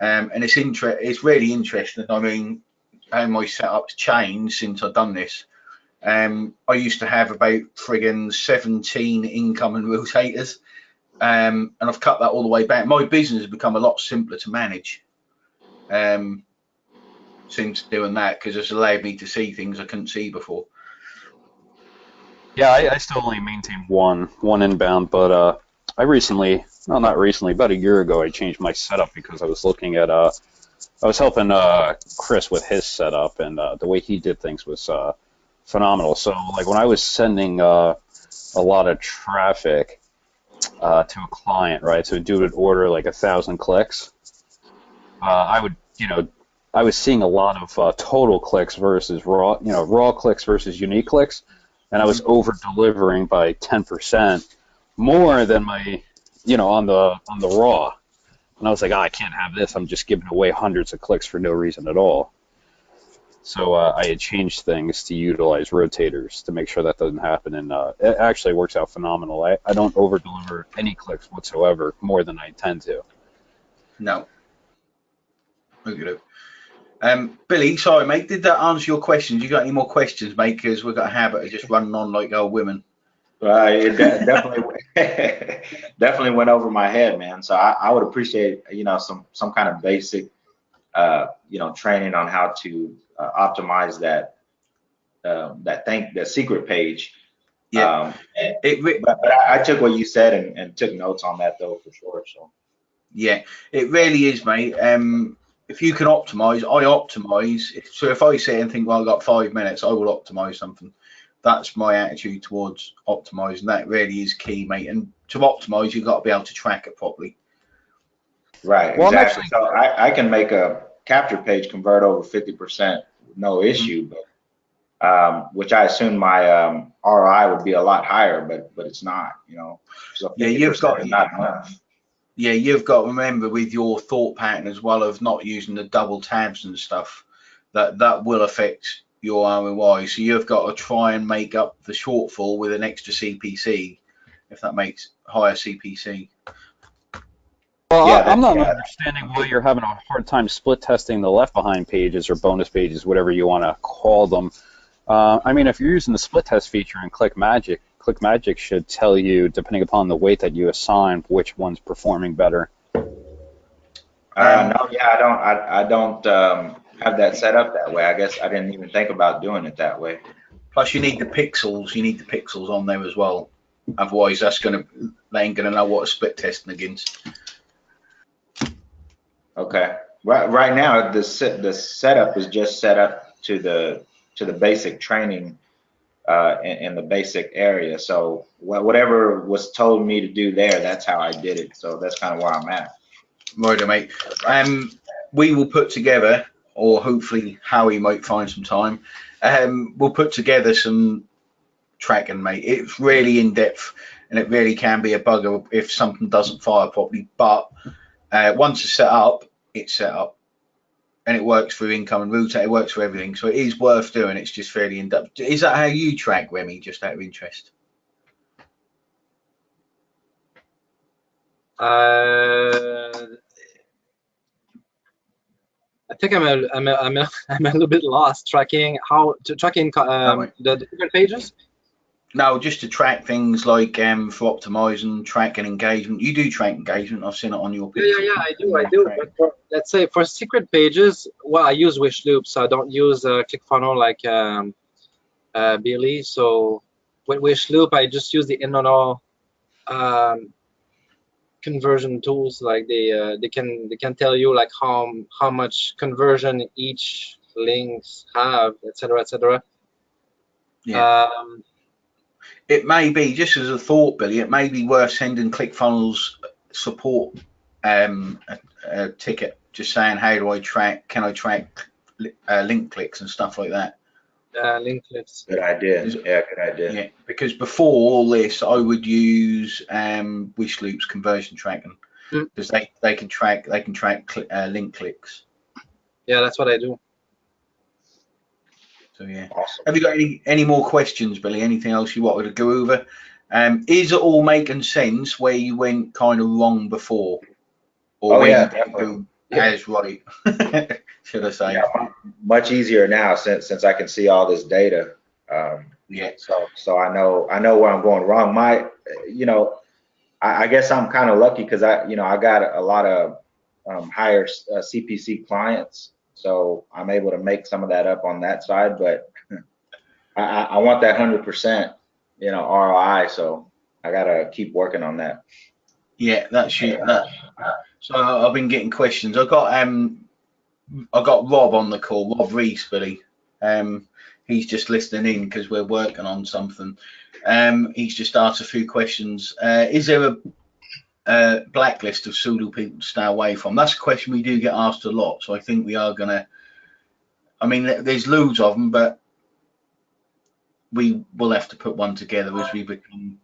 And it's really interesting. I mean, how my setup's changed since I've done this. I used to have about friggin' 17 incoming rotators, and I've cut that all the way back. My business has become a lot simpler to manage since doing that, because it's allowed me to see things I couldn't see before. Yeah, I still only maintain one inbound, but not recently, about a year ago, I changed my setup because I was looking at I was helping Chris with his setup, and the way he did things was phenomenal. So like when I was sending a lot of traffic to a client, right? So do an order like 1,000 clicks. I was seeing a lot of total clicks versus raw clicks versus unique clicks, and I was over delivering by 10% more than my, on the raw. And I was like, I can't have this. I'm just giving away hundreds of clicks for no reason at all. So I had changed things to utilize rotators to make sure that doesn't happen, and it actually works out phenomenal. I don't over-deliver any clicks whatsoever, more than I intend to. No. Okay. Billy, sorry, mate. Did that answer your questions? You got any more questions, mate? Because we've got a habit of just running on like old women. It definitely went over my head, man. So I would appreciate, some kind of basic, training on how to optimize that secret page. Yeah. But I took what you said and took notes on that though for sure. So yeah, it really is, mate. If you can optimize, I optimize. So if I sit and think, well, I've got 5 minutes, I will optimize something. That's my attitude towards optimizing. That really is key, mate. And to optimize, you've got to be able to track it properly. right, Well, exactly. So I can make a capture page convert over 50%, no issue, but which I assume my ROI would be a lot higher, but it's not, you know. So 50% is not enough. Yeah, you've got to remember with your thought pattern as well of not using the double tabs and stuff, that will affect your ROI. So you've got to try and make up the shortfall with an extra CPC, if that makes higher CPC. Well, yeah, I'm not understanding why you're having a hard time split testing the left behind pages or bonus pages, whatever you want to call them. I mean, if you're using the split test feature in ClickMagick should tell you, depending upon the weight that you assign, which one's performing better. No, yeah, I don't have that set up that way. I guess I didn't even think about doing it that way. Plus, you need the pixels. You need the pixels on there as well. Otherwise, they ain't gonna know what to split testing against. Okay. Right now, the setup is just set up to the basic training in the basic area. So whatever was told me to do there, that's how I did it. So that's kind of where I'm at. Right, mate. We will put together, or hopefully Howie might find some time. We'll put together some tracking, mate. It's really in depth, and it really can be a bugger if something doesn't fire properly. But once it's set up, and it works for income and route. It works for everything, so it is worth doing. It's just fairly in depth. Is that how you track, Remy? Just out of interest. I think I'm a little bit lost tracking the different pages. No, just to track things like for optimizing, tracking engagement. You do track engagement. I've seen it on your picture. Yeah, I do. But let's say for secret pages, well, I use wish loops. So I don't use ClickFunnels like Billy. So with wish loop, I just use the internal conversion tools. Like they can tell you like how much conversion each links have, etc., etc. Yeah. It may be, just as a thought, Billy, it may be worth sending ClickFunnels support a ticket, just saying, how do I track? Can I track link clicks and stuff like that? Link clicks. Good idea. Yeah, good idea. Yeah, because before all this, I would use wish loops conversion tracking, because they can track link clicks. Yeah, that's what I do. So yeah. Awesome. Have you got any more questions, Billy? Anything else you wanted to go over? Is it all making sense where you went kind of wrong before, or yeah, definitely. As right? Should I say? Yeah, much easier now since I can see all this data. Yeah. So I know where I'm going wrong. I guess I'm kind of lucky because I got a lot of higher CPC clients, so I'm able to make some of that up on that side. But I want that 100%, ROI. So I gotta keep working on that. Yeah, that's you. So I've been getting questions. I got Rob on the call, Rob Reese, Billy. He's just listening in because we're working on something. He's just asked a few questions. Is there a blacklist of pseudo people to stay away from? That's a question we do get asked a lot. So I think we are gonna. I mean, there's loads of them, but we will have to put one together as we become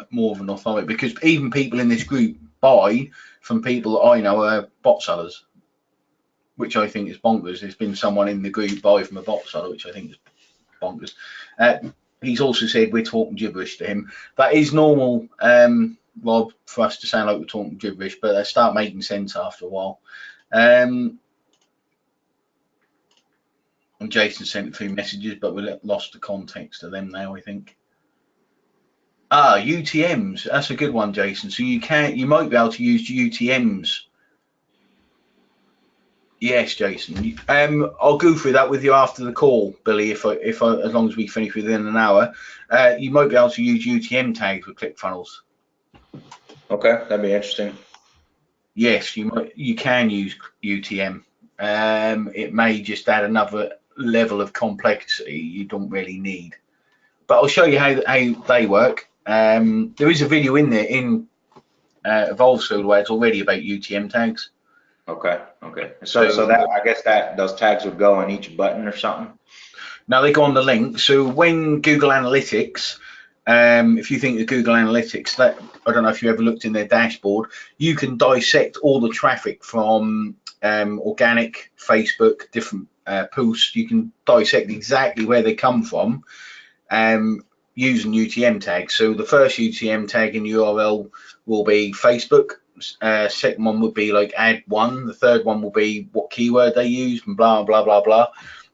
more of an authority, because even people in this group buy from people I know are bot sellers, which I think is bonkers. There's been someone in the group buy from a bot seller, which I think is bonkers. He's also said we're talking gibberish to him. That is normal, Rob, for us to sound like we're talking gibberish, but they start making sense after a while. And Jason sent a few messages, but we lost the context of them now, I think. UTMs. That's a good one, Jason. So you might be able to use UTMs. Yes, Jason. I'll go through that with you after the call, Billy. If I, as long as we finish within an hour, you might be able to use UTM tags with ClickFunnels. Okay, that'd be interesting. Yes, you can use UTM. It may just add another level of complexity you don't really need. But I'll show you how they work. There is a video in there in Evolve Silhouettes already about UTM tags. Okay. So that, I guess that those tags would go on each button or something. Now they go on the link. So when Google Analytics, if you think of Google Analytics, that I don't know if you ever looked in their dashboard, you can dissect all the traffic from organic, Facebook, different posts. You can dissect exactly where they come from using UTM tags. So the first UTM tag in URL will be Facebook. Second one would be like add one. The third one will be what keyword they use and blah blah blah blah.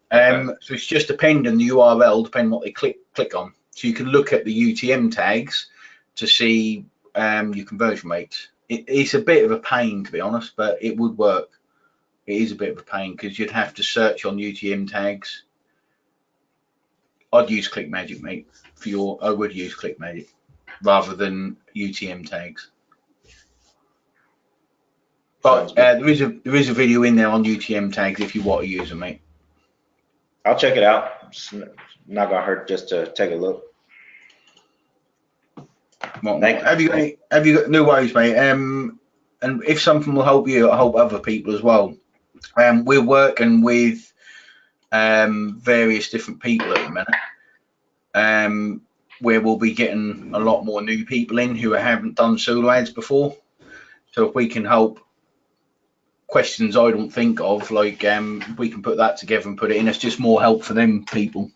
So it's just depending the URL, depending what they click on. So you can look at the UTM tags to see your conversion rates. It's a bit of a pain, to be honest, but it would work. It is a bit of a pain because you'd have to search on UTM tags. I'd use ClickMagick, mate. I would use ClickMagick rather than UTM tags. But there is a video in there on UTM tags if you want to use them, mate. I'll check it out. It's not gonna hurt just to take a look. Well, have you got no worries, mate? And if something will help you, I'll help other people as well. We're working with various different people at the minute, where we'll be getting a lot more new people in who haven't done solo ads before. So if we can help questions I don't think of, like we can put that together and put it in, it's just more help for them people.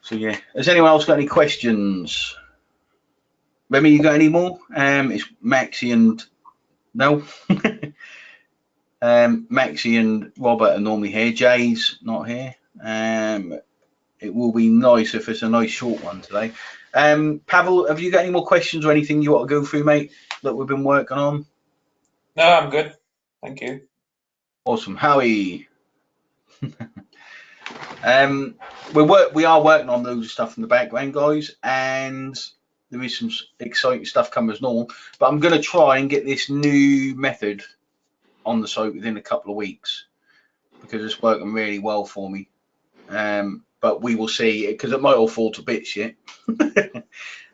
So yeah, has anyone else got any questions? Remy, you got any more? It's Maxi and no. Maxi and Robert are normally here. Jay's not here. It will be nice if it's a nice short one today. Pavel, have you got any more questions or anything you want to go through, mate, that we've been working on? No, I'm good. Thank you. Awesome. Howie. We are working on loads of stuff in the background, guys, and there is some exciting stuff coming as normal. But I'm going to try and get this new method on the site within a couple of weeks because it's working really well for me. But we will see, because it might all fall to bits yet.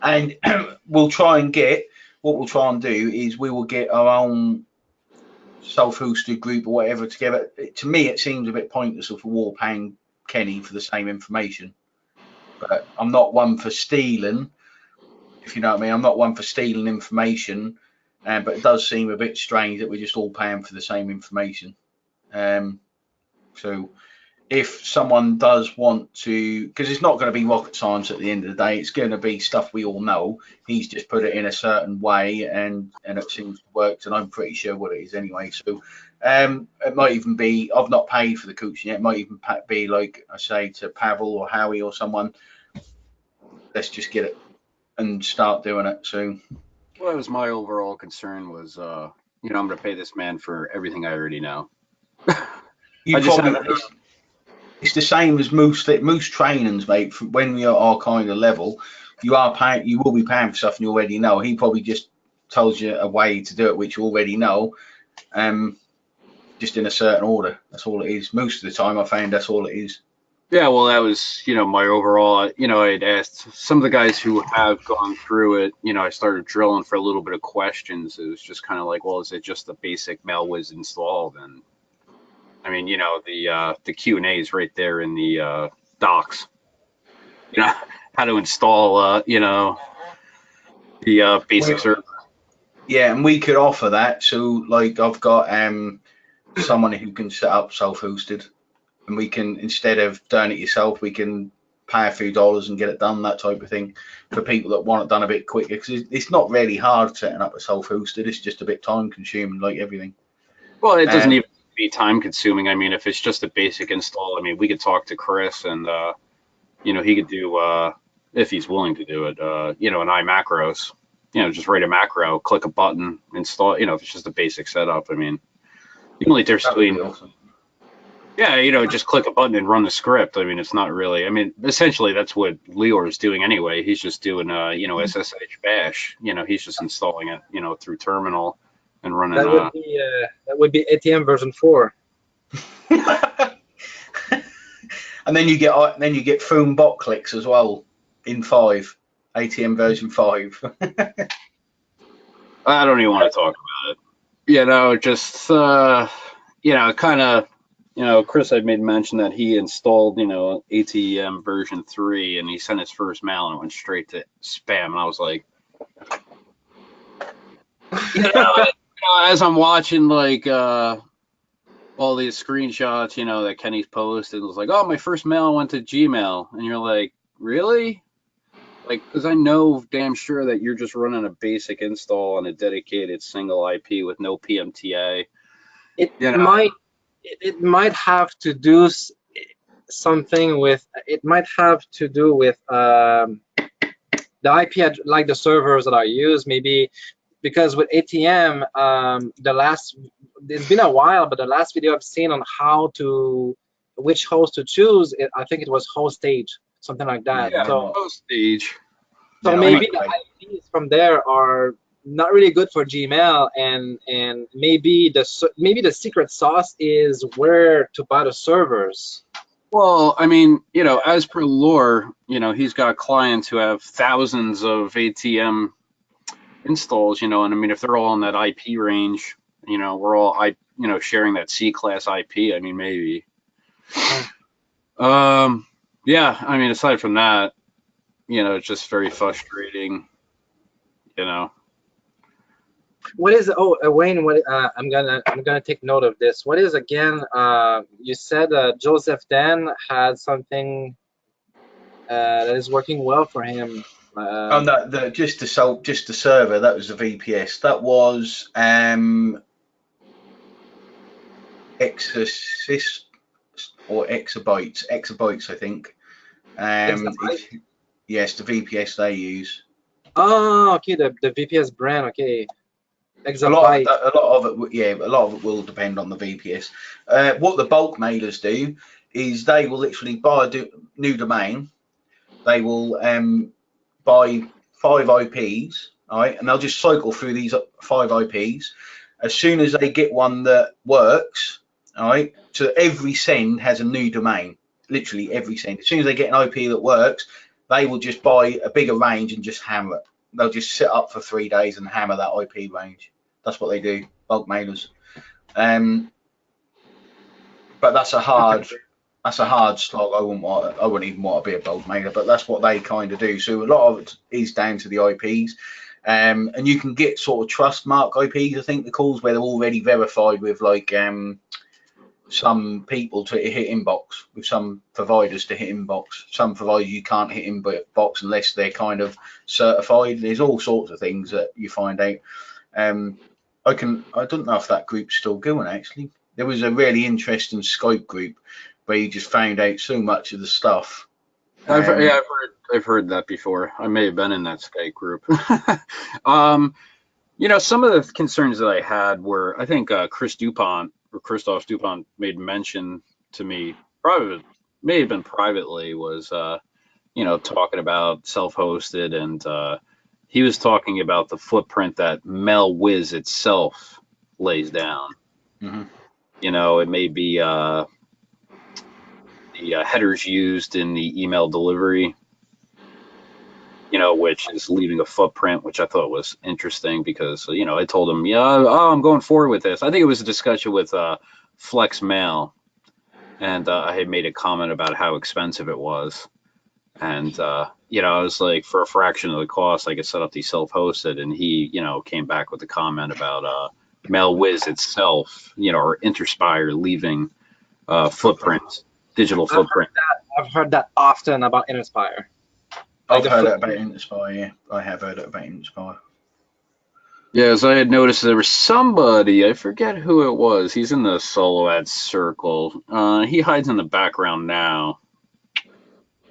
And we'll try and get, what we'll try and do is we will get our own self-hosted group or whatever together. To me, it seems a bit pointless if we're all paying Kenny for the same information. But I'm not one for stealing, if you know what I mean. I'm not one for stealing information, but it does seem a bit strange that we're just all paying for the same information. So if someone does want to, because it's not going to be rocket science at the end of the day, it's going to be stuff we all know. He's just put it in a certain way and it seems to work, and I'm pretty sure what it is anyway. So it might even be, I've not paid for the coaching yet, it might even be like I say to Pavel or Howie or someone, let's just get it and start doing it. So well, that was my overall concern was, I'm going to pay this man for everything I already know. It's the same as most trainings, mate. When you're our kind of level, you will be paying for stuff you already know. He probably just tells you a way to do it, which you already know, just in a certain order. That's all it is. Most of the time, I found that's all it is. Yeah, well, that was, my overall, I'd asked some of the guys who have gone through it, I started drilling for a little bit of questions. It was just kind of like, well, is it just the basic MailWiz installed? And I mean, the Q&A is right there in the docs. How to install, the basic server. Yeah, and we could offer that. So, like, I've got someone who can set up self-hosted, and we can, instead of doing it yourself, we can pay a few dollars and get it done, that type of thing, for people that want it done a bit quicker. Because it's not really hard setting up a self-hosted. It's just a bit time-consuming, like everything. Well, it doesn't even be time consuming. I mean, if it's just a basic install, I mean, we could talk to Chris and, he could do, if he's willing to do it, an iMacros, just write a macro, click a button, install, if it's just a basic setup. I mean, The only difference That would be between, awesome. yeah, just click a button and run the script. I mean, it's not really. I mean, essentially, that's what Lior is doing anyway. He's just doing, SSH bash. He's just installing it, through terminal and running. That would be ATM version 4. And then you get phone bot clicks as well in 5, ATM version 5. I don't even want to talk about it. Just kind of, Chris had made mention that he installed, ATM version 3, and he sent his first mail and it went straight to spam. And I was like, as I'm watching all these screenshots, that Kenny's posted, it was like, oh, my first mail went to Gmail, and you're like, really? Because I know damn sure that you're just running a basic install on a dedicated single IP with no PMTA. It might have to do something with. It might have to do with the IP, like the servers that are used, maybe. Because with ATM, it's been a while, but the last video I've seen on which host to choose, I think it was host stage, something like that. Yeah, host stage. So maybe the IPs from there are not really good for Gmail, and maybe the secret sauce is where to buy the servers. Well, I mean, as per lore, he's got clients who have thousands of ATM installs, and I mean, if they're all in that IP range, we're all sharing that C-class IP. I mean, maybe. Yeah, I mean, aside from that, it's just very frustrating, What is Wayne? What I'm gonna take note of this. What is again? You said Joseph Dan had something that is working well for him. Just the server, that was the VPS. That was exabytes, I think. Yes, the VPS they use. Oh, okay, the VPS brand, okay. A lot of it will depend on the VPS. What the bulk mailers do is they will literally buy a new domain. They will buy 5 IPs, all right, and they'll just cycle through these 5 IPs. As soon as they get one that works, all right, so every send has a new domain, literally every send. As soon as they get an IP that works, they will just buy a bigger range and just hammer it. They'll just sit up for 3 days and hammer that IP range. That's what they do, bulk mailers. But that's a hard slog. I wouldn't even want to be a bulk mailer, but that's what they kind of do. So a lot of it is down to the IPs. And you can get sort of trust mark IPs, I think the calls, where they're already verified with some people to hit inbox, with some providers to hit inbox. Some providers you can't hit inbox unless they're kind of certified. There's all sorts of things that you find out. I don't know if that group's still going actually. There was a really interesting Skype group where you just found out so much of the stuff. I've heard that before. I may have been in that Skype group. Some of the concerns that I had were, I think Christophe Dupont made mention to me, probably may have been privately, was talking about self-hosted, and he was talking about the footprint that MailWiz itself lays down. Mm-hmm. It may be the headers used in the email delivery, which is leaving a footprint, which I thought was interesting because, I told him, I'm going forward with this. I think it was a discussion with Flex Mail, and I had made a comment about how expensive it was. And, I was like, for a fraction of the cost, I could set up these self-hosted, and he, came back with a comment about MailWiz itself, or Interspire leaving footprint, digital footprint. I've heard that often about Interspire. I've heard it about Interspire, yeah. I have heard it about Interspire. Yeah, as I had noticed, there was somebody, I forget who it was. He's in the solo ad circle. He hides in the background now.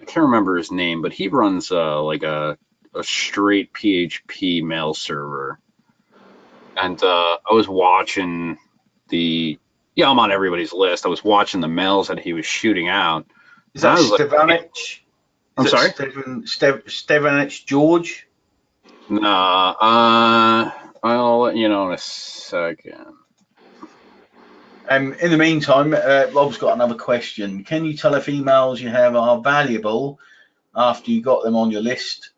I can't remember his name, but he runs like a straight PHP mail server. And I was watching the Yeah, I'm on everybody's list. I was watching the mails that he was shooting out. Is And that I was like, Stevanich? I'm sorry? Stevanich George? Nah, I'll let you know in a second. In the meantime, Rob's got another question. Can you tell if emails you have are valuable after you got them on your list?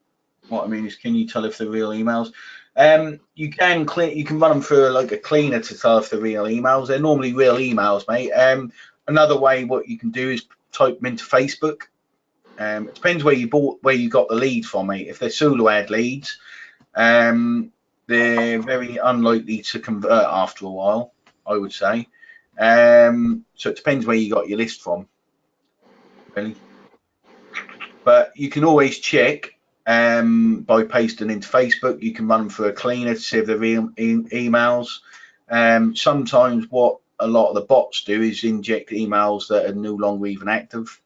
What I mean is, can you tell if they're real emails? You can run them through like a cleaner to tell if they're real emails. They're normally real emails, mate. Another way what you can do is type them into Facebook. It depends where you got the leads from, mate. If they're solo ad leads, they're very unlikely to convert after a while, I would say. So it depends where you got your list from, really. But you can always check by pasting into Facebook. You can run them through a cleaner to see if they're real emails. Sometimes what a lot of the bots do is inject emails that are no longer even active.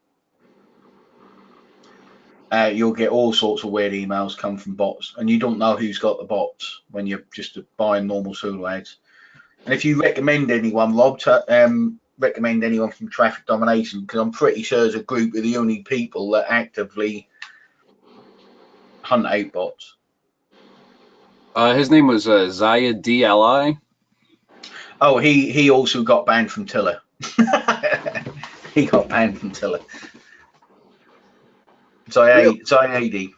You'll get all sorts of weird emails come from bots, and you don't know who's got the bots when you're just buying normal solo ads. And if you recommend anyone, Rob, recommend anyone from Traffic Domination, because I'm pretty sure as a group we're the only people that actively hunt out bots. His name was Zaya DLI. Oh, he also got banned from Tiller. He got banned from Tiller. Zayad.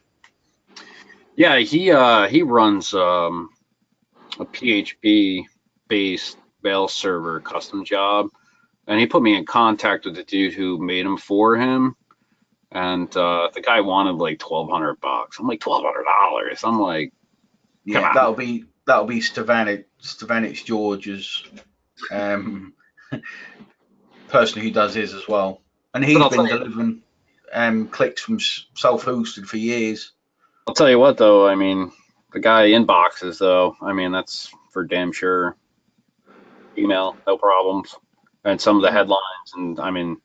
Yeah, he runs a PHP based mail server custom job, and he put me in contact with the dude who made them for him. And the guy wanted like $1,200. I'm like, $1,200. I'm like, come on. That'll be Stevanich George's person who does his as well, and he's been delivering clicks from self-hosted for years. I'll tell you what though, I mean, the guy inboxes though, I mean, that's for damn sure. Email, no problems. And some of the headlines, and I mean,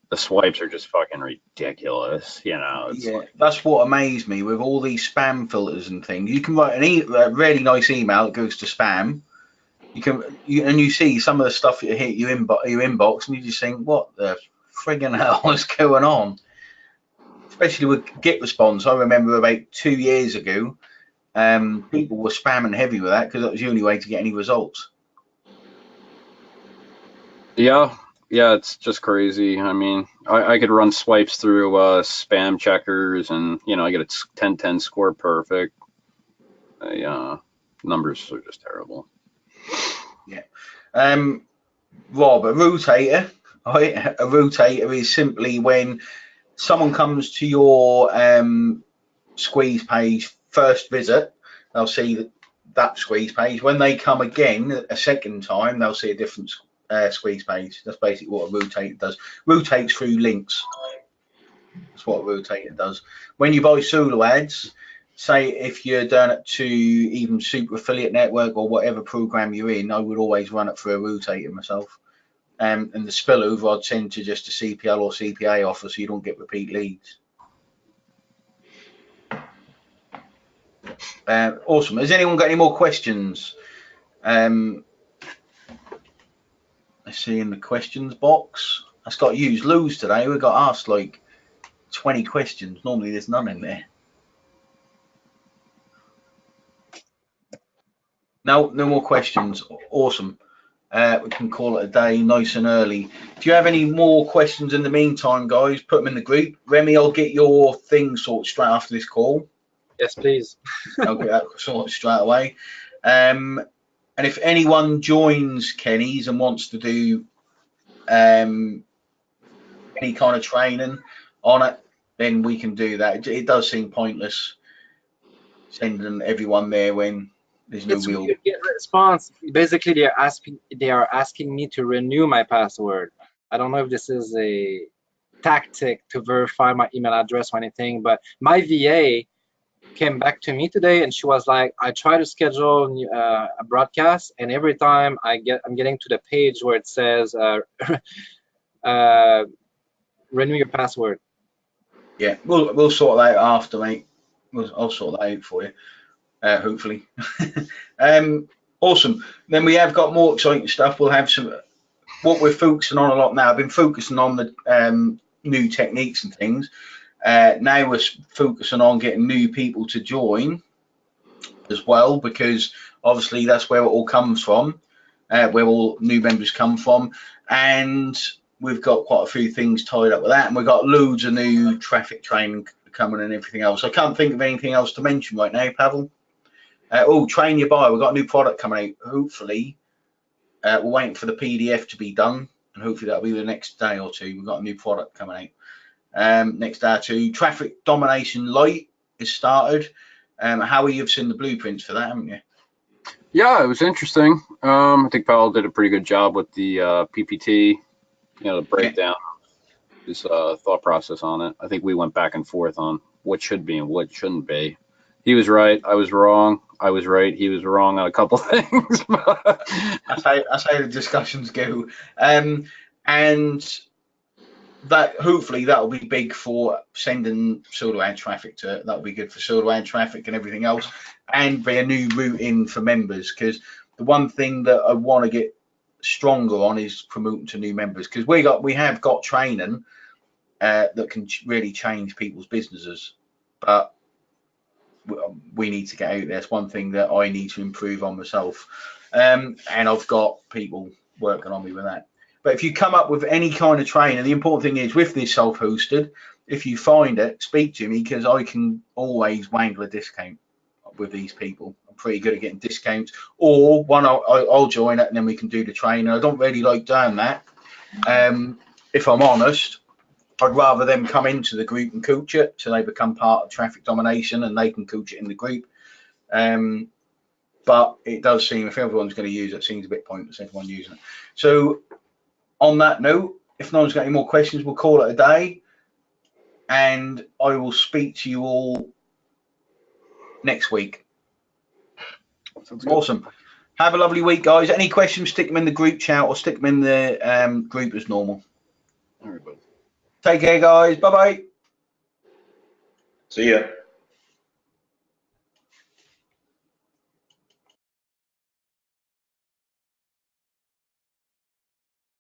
the swipes are just fucking ridiculous, you know. That's what amazed me with all these spam filters and things. You can write a really nice email that goes to spam. You see some of the stuff that hit your inbox, and you just think, what the friggin' hell is going on? Especially with GetResponse. I remember about 2 years ago, people were spamming heavy with that because that was the only way to get any results. Yeah, it's just crazy. I mean, I could run swipes through spam checkers, and you know, I get a 10/10 score perfect. Numbers are just terrible. Yeah. Rob, a rotator is simply when someone comes to your squeeze page first visit, they'll see that squeeze page. When they come again a second time, they'll see a different squeeze page. That's basically what a rotator does. Rotates through links. That's what a rotator does. When you buy solo ads, say if you're doing it to even Super Affiliate Network or whatever program you're in, I would always run it through a rotator myself. And the spillover I'd send to just a CPL or CPA offer so you don't get repeat leads. Awesome. Has anyone got any more questions? Let's see in the questions box. That's got use lose today. We got asked like 20 questions. Normally there's none in there. No more questions. Awesome. We can call it a day nice and early. If you have any more questions in the meantime, guys, put them in the group. Remy, I'll get your thing sorted straight after this call. Yes, please. I'll get that sorted straight away. And if anyone joins Kenny's and wants to do any kind of training on it, then we can do that. It does seem pointless sending everyone there when there's no real. You get response. Basically, they are asking me to renew my password. I don't know if this is a tactic to verify my email address or anything, but my VA came back to me today and she was like, I try to schedule a broadcast, and every time I'm getting to the page where it says renew your password. Yeah, we'll sort that out after, mate. I'll sort that out for you, hopefully. Awesome. Then we have got more exciting stuff. We'll have some what we're focusing on a lot now. I've been focusing on the new techniques and things. Now we're focusing on getting new people to join as well, because obviously that's where it all comes from, where all new members come from, and we've got quite a few things tied up with that, and we've got loads of new traffic training coming and everything else. I can't think of anything else to mention right now, Pavel. Oh, train your buyer. We've got a new product coming out. Hopefully, we're waiting for the PDF to be done, and hopefully that'll be the next day or two. We've got a new product coming out. Next day or two. Traffic Domination Light is started. Howie, you've seen the blueprints for that, haven't you? Yeah, it was interesting. I think Powell did a pretty good job with the PPT, the breakdown, his thought process on it. I think we went back and forth on what should be and what shouldn't be. He was right. I was wrong. I was right. He was wrong on a couple things. That's how the discussions go. And that hopefully that'll be big for sending solar ad traffic to it. That'll be good for solar ad traffic and everything else, and be a new route in for members. Because the one thing that I want to get stronger on is promoting to new members, because we have got training that can really change people's businesses, but we need to get out there. It's one thing that I need to improve on myself, and I've got people working on me with that. But if you come up with any kind of training, the important thing is with this self-hosted, if you find it, speak to me, because I can always wangle a discount with these people. I'm pretty good at getting discounts, or one I'll join it and then we can do the training. I don't really like doing that. If I'm honest, I'd rather them come into the group and coach it, so they become part of Traffic Domination and they can coach it in the group. But it does seem, if everyone's going to use it, it seems a bit pointless everyone using it. So on that note, if no one's got any more questions, we'll call it a day, and I will speak to you all next week. Awesome. Have a lovely week, guys. Any questions, stick them in the group chat or stick them in the group as normal. Everybody. Take care, guys. Bye-bye. See ya.